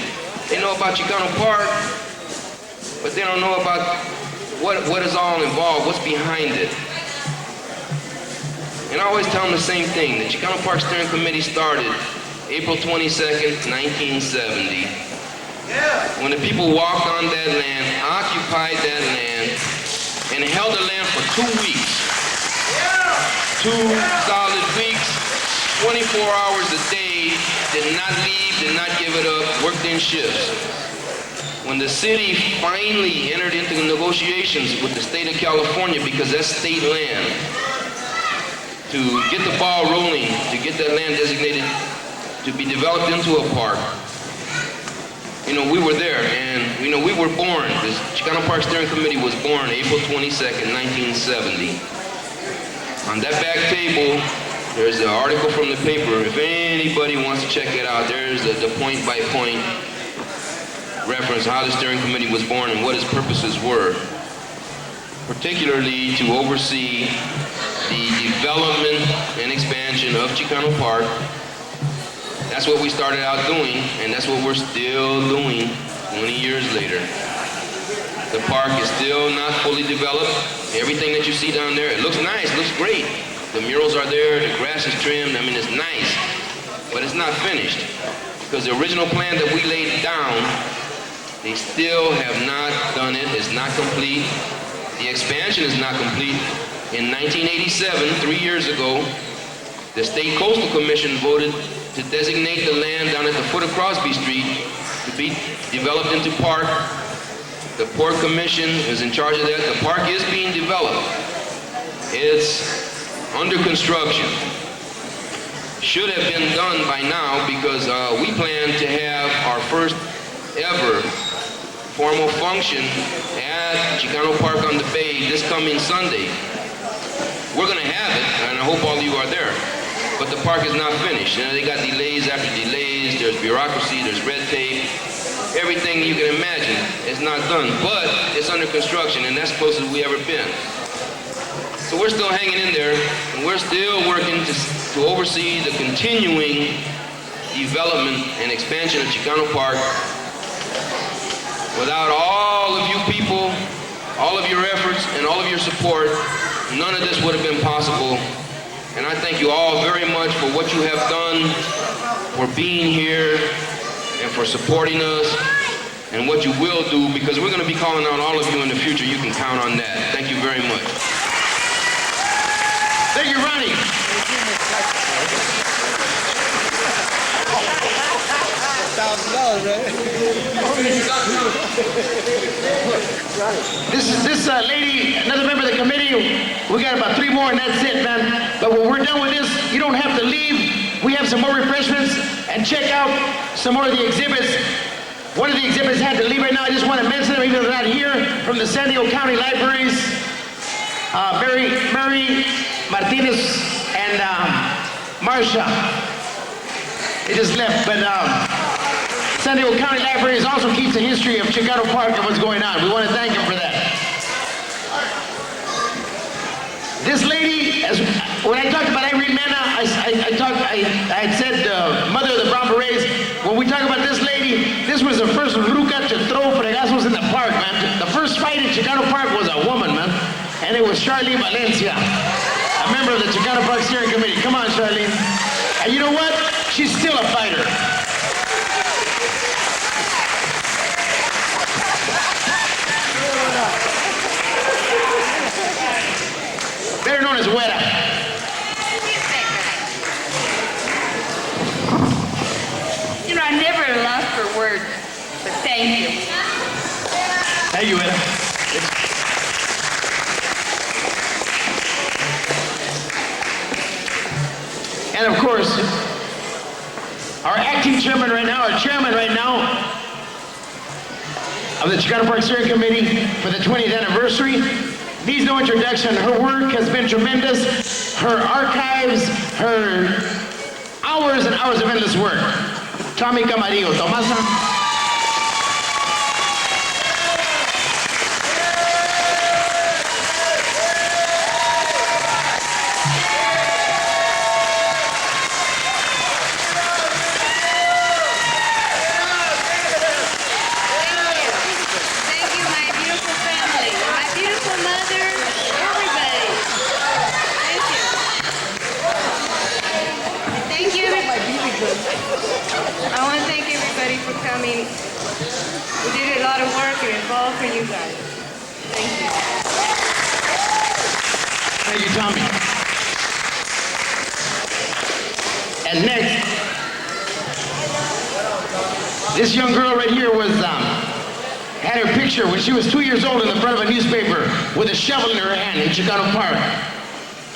They know about Chicano Park, but they don't know about what is all involved, what's behind it. And I always tell them the same thing. The Chicano Park Steering Committee started April 22nd, 1970. When the people walked on that land, occupied that land, and held the land for 2 weeks. 2 solid weeks, 24 hours a day, did not leave, did not give it up, worked in shifts. When the city finally entered into the negotiations with the state of California, because that's state land, to get the ball rolling, to get that land designated to be developed into a park, you know, we were there, and, you know, we were born. The Chicano Park Steering Committee was born April 22nd, 1970. On that back table, there's an article from the paper. If anybody wants to check it out, there's the point-by-point reference how the steering committee was born and what its purposes were, particularly to oversee the development and expansion of Chicano Park. That's what we started out doing, and that's what we're still doing 20 years later. The park is still not fully developed. Everything that you see down there, it looks nice, looks great. The murals are there, the grass is trimmed, I mean, it's nice, but it's not finished. Because the original plan that we laid down, they still have not done it, it's not complete. The expansion is not complete. In 1987, 3 years ago, the State Coastal Commission voted to designate the land down at the foot of Crosby Street to be developed into park. The Port Commission is in charge of that. The park is being developed. It's under construction. Should have been done by now, because we plan to have our first ever formal function at Chicano Park on the Bay this coming Sunday. We're going to have it, and I hope all of you are there. But the park is not finished. You know, they got delays after delays. There's bureaucracy, there's red tape. Everything you can imagine is not done, but it's under construction, and that's as close as we ever been. So we're still hanging in there, and we're still working to to oversee the continuing development and expansion of Chicano Park. Without all of you people, all of your efforts, and all of your support, none of this would have been possible. And I thank you all very much for what you have done, for being here, and for supporting us, and what you will do, because we're going to be calling on all of you in the future. You can count on that. Thank you very much. Thank you, Ronnie. $1,000, right? This lady, another member of the committee, we got about 3 more and that's it, man. But when we're done with this, you don't have to leave. We have some more refreshments and check out some more of the exhibits. One of the exhibits had to leave right now. I just want to mention them, even though they're not here, from the San Diego County Libraries. Mary Martinez and Marcia. They just left, but San Diego County Libraries also keeps the history of Chicano Park and what's going on. We want to thank them for that. This lady, when I talked about Irene Mena, I had said mother of the Brown Berets. When we talk about this lady, this was the first ruca to throw fregazos in the park, man. The first fight in Chicano Park was a woman, man. And it was Charlene Valencia, a member of the Chicano Park Steering Committee. Come on, Charlene. And you know what? She's still a fighter. Better known as Huera. You know, I never lost for words, but thank you. Thank you, Huera. And of course, our acting chairman right now, our chairman right now of the Chicano Park Steering Committee for the 20th anniversary, needs no introduction. Her work has been tremendous. Her archives, her hours and hours of endless work. Tommy Camarillo. Tomasa. I want to thank everybody for coming. We did a lot of work and it's all for you guys. Thank you. Thank you, Tommy. And next, this young girl right here was had her picture when she was 2 years old in the front of a newspaper with a shovel in her hand in Chicano Park.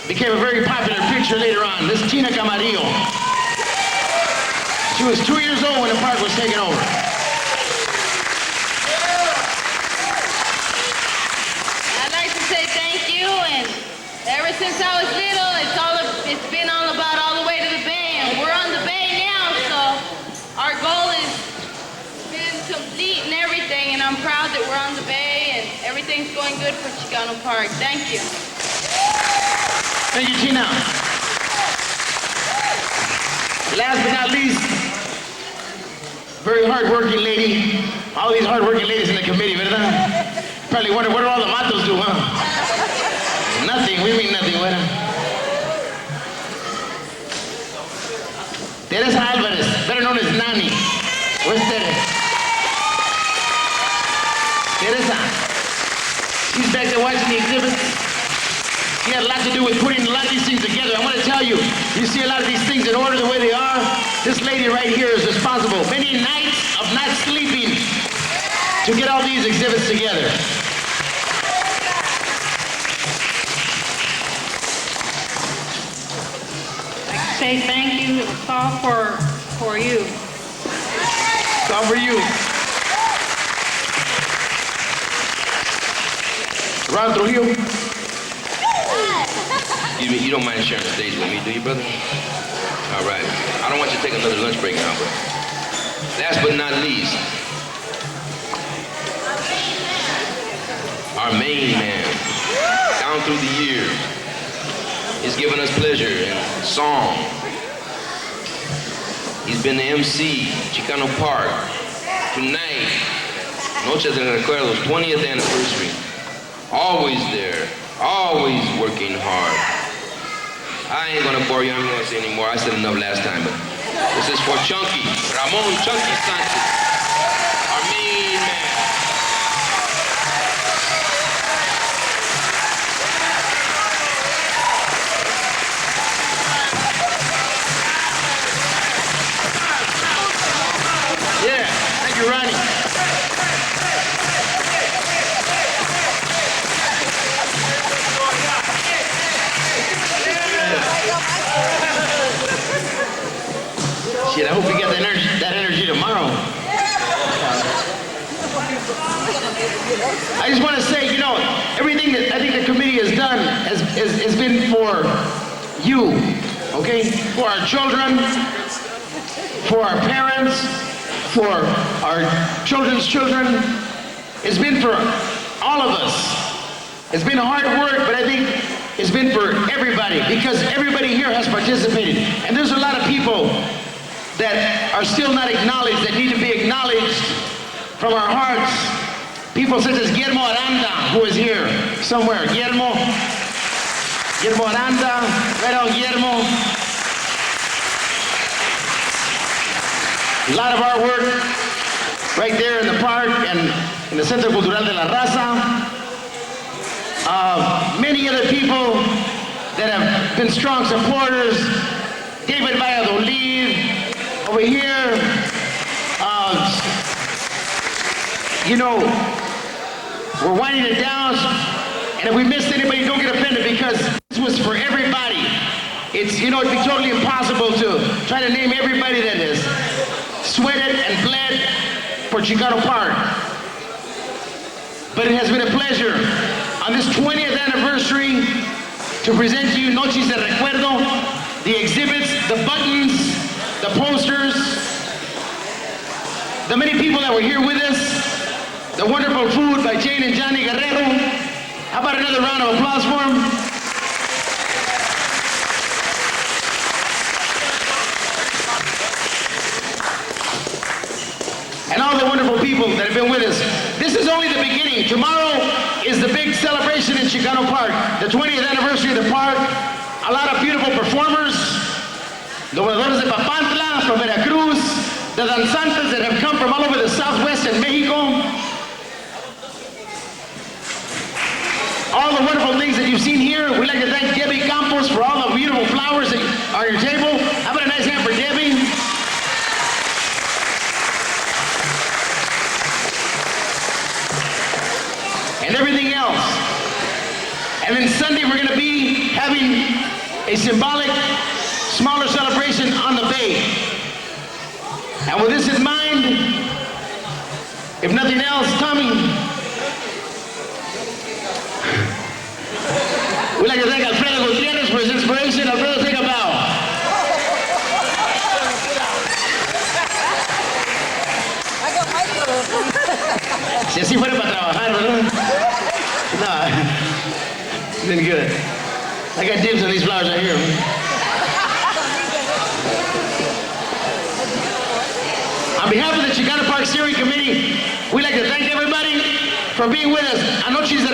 Became a very popular picture later on. This is Tina Camarillo. She was 2 years old when the park was taken over. I'd like to say thank you, and ever since I was little, it's been all about all the way to the Bay, and we're on the Bay now, so our goal has been complete and everything, and I'm proud that we're on the Bay, and everything's going good for Chicano Park. Thank you. Thank you, Tina. Last but not least, very hard-working lady. All these hard-working ladies in the committee, ¿verdad? Probably wonder what do all the matos do, huh? Nothing. We mean nothing, ¿verdad? Teresa Alvarez, better known as Nani. Where's Teresa? Teresa. She's back there watching the exhibits. She had a lot to do with putting a lot of these things together. I want to tell you, you see a lot of these things in order the way they are. This lady right here is responsible. Many nights of not sleeping to get all these exhibits together. Say thank you. It's all for you. It's all for you. Ron Trujillo. You don't mind sharing the stage with me, do you, brother? All right. I don't want you to take another lunch break now, but last but not least, our main man, down through the years. He's given us pleasure in song. He's been the MC, Chicano Park. Tonight, Noche de Recuerdos, 20th anniversary. Always there, always working hard. I ain't gonna bore you, I'm not gonna say anymore. I said enough last time, but this is for Chunky, Ramon Chunky Sanchez, our main man. Yeah, thank you, Ronnie. Shit, I hope we get that energy tomorrow. I just want to say, you know, everything that I think the committee has done has been for you, okay? For our children, for our parents, for our children's children. It's been for all of us. It's been hard work, but I think it's been for everybody because everybody here has participated. And there's a lot of people that are still not acknowledged, that need to be acknowledged from our hearts. People such as Guillermo Aranda, who is here somewhere. Guillermo Aranda, right on Guillermo. A lot of our work right there in the park and in the Centro Cultural de la Raza. Many other people that have been strong supporters. David Valladolid over here. You know, we're winding it down. And if we missed anybody, don't get offended because this was for everybody. It's, you know, it'd be totally impossible to try to name everybody that has sweated and bled for Chicano Park. But it has been a pleasure on this 20th anniversary to present to you Noches de Recuerdo, the exhibits, the buttons, the posters, the many people that were here with us, the wonderful food by Jane and Johnny Guerrero. How about another round of applause for them? And all the wonderful people that have been with us. This is only the beginning. Tomorrow is the big celebration in Chicano Park, the 20th anniversary of the park. A lot of beautiful performers, the Dobladores de Papantla from Veracruz, the danzantes that have come from all over the Southwest and Mexico. All the wonderful things that you've seen here. We'd like to thank Debbie Campos for all the beautiful flowers that are on your table. How about a nice hand for Debbie? And everything else. And then Sunday we're going to be having a symbolic, smaller celebration on the bay. And with this in mind, if nothing else, Tommy, we'd like to thank Alfredo Gutierrez for his inspiration. Alfredo, take a bow. Si así fuera para trabajar, ¿verdad? No, it's been good. I got dibs on these flowers right here. On behalf of the Chicano Park Steering Committee, we'd like to thank everybody for being with us on Noches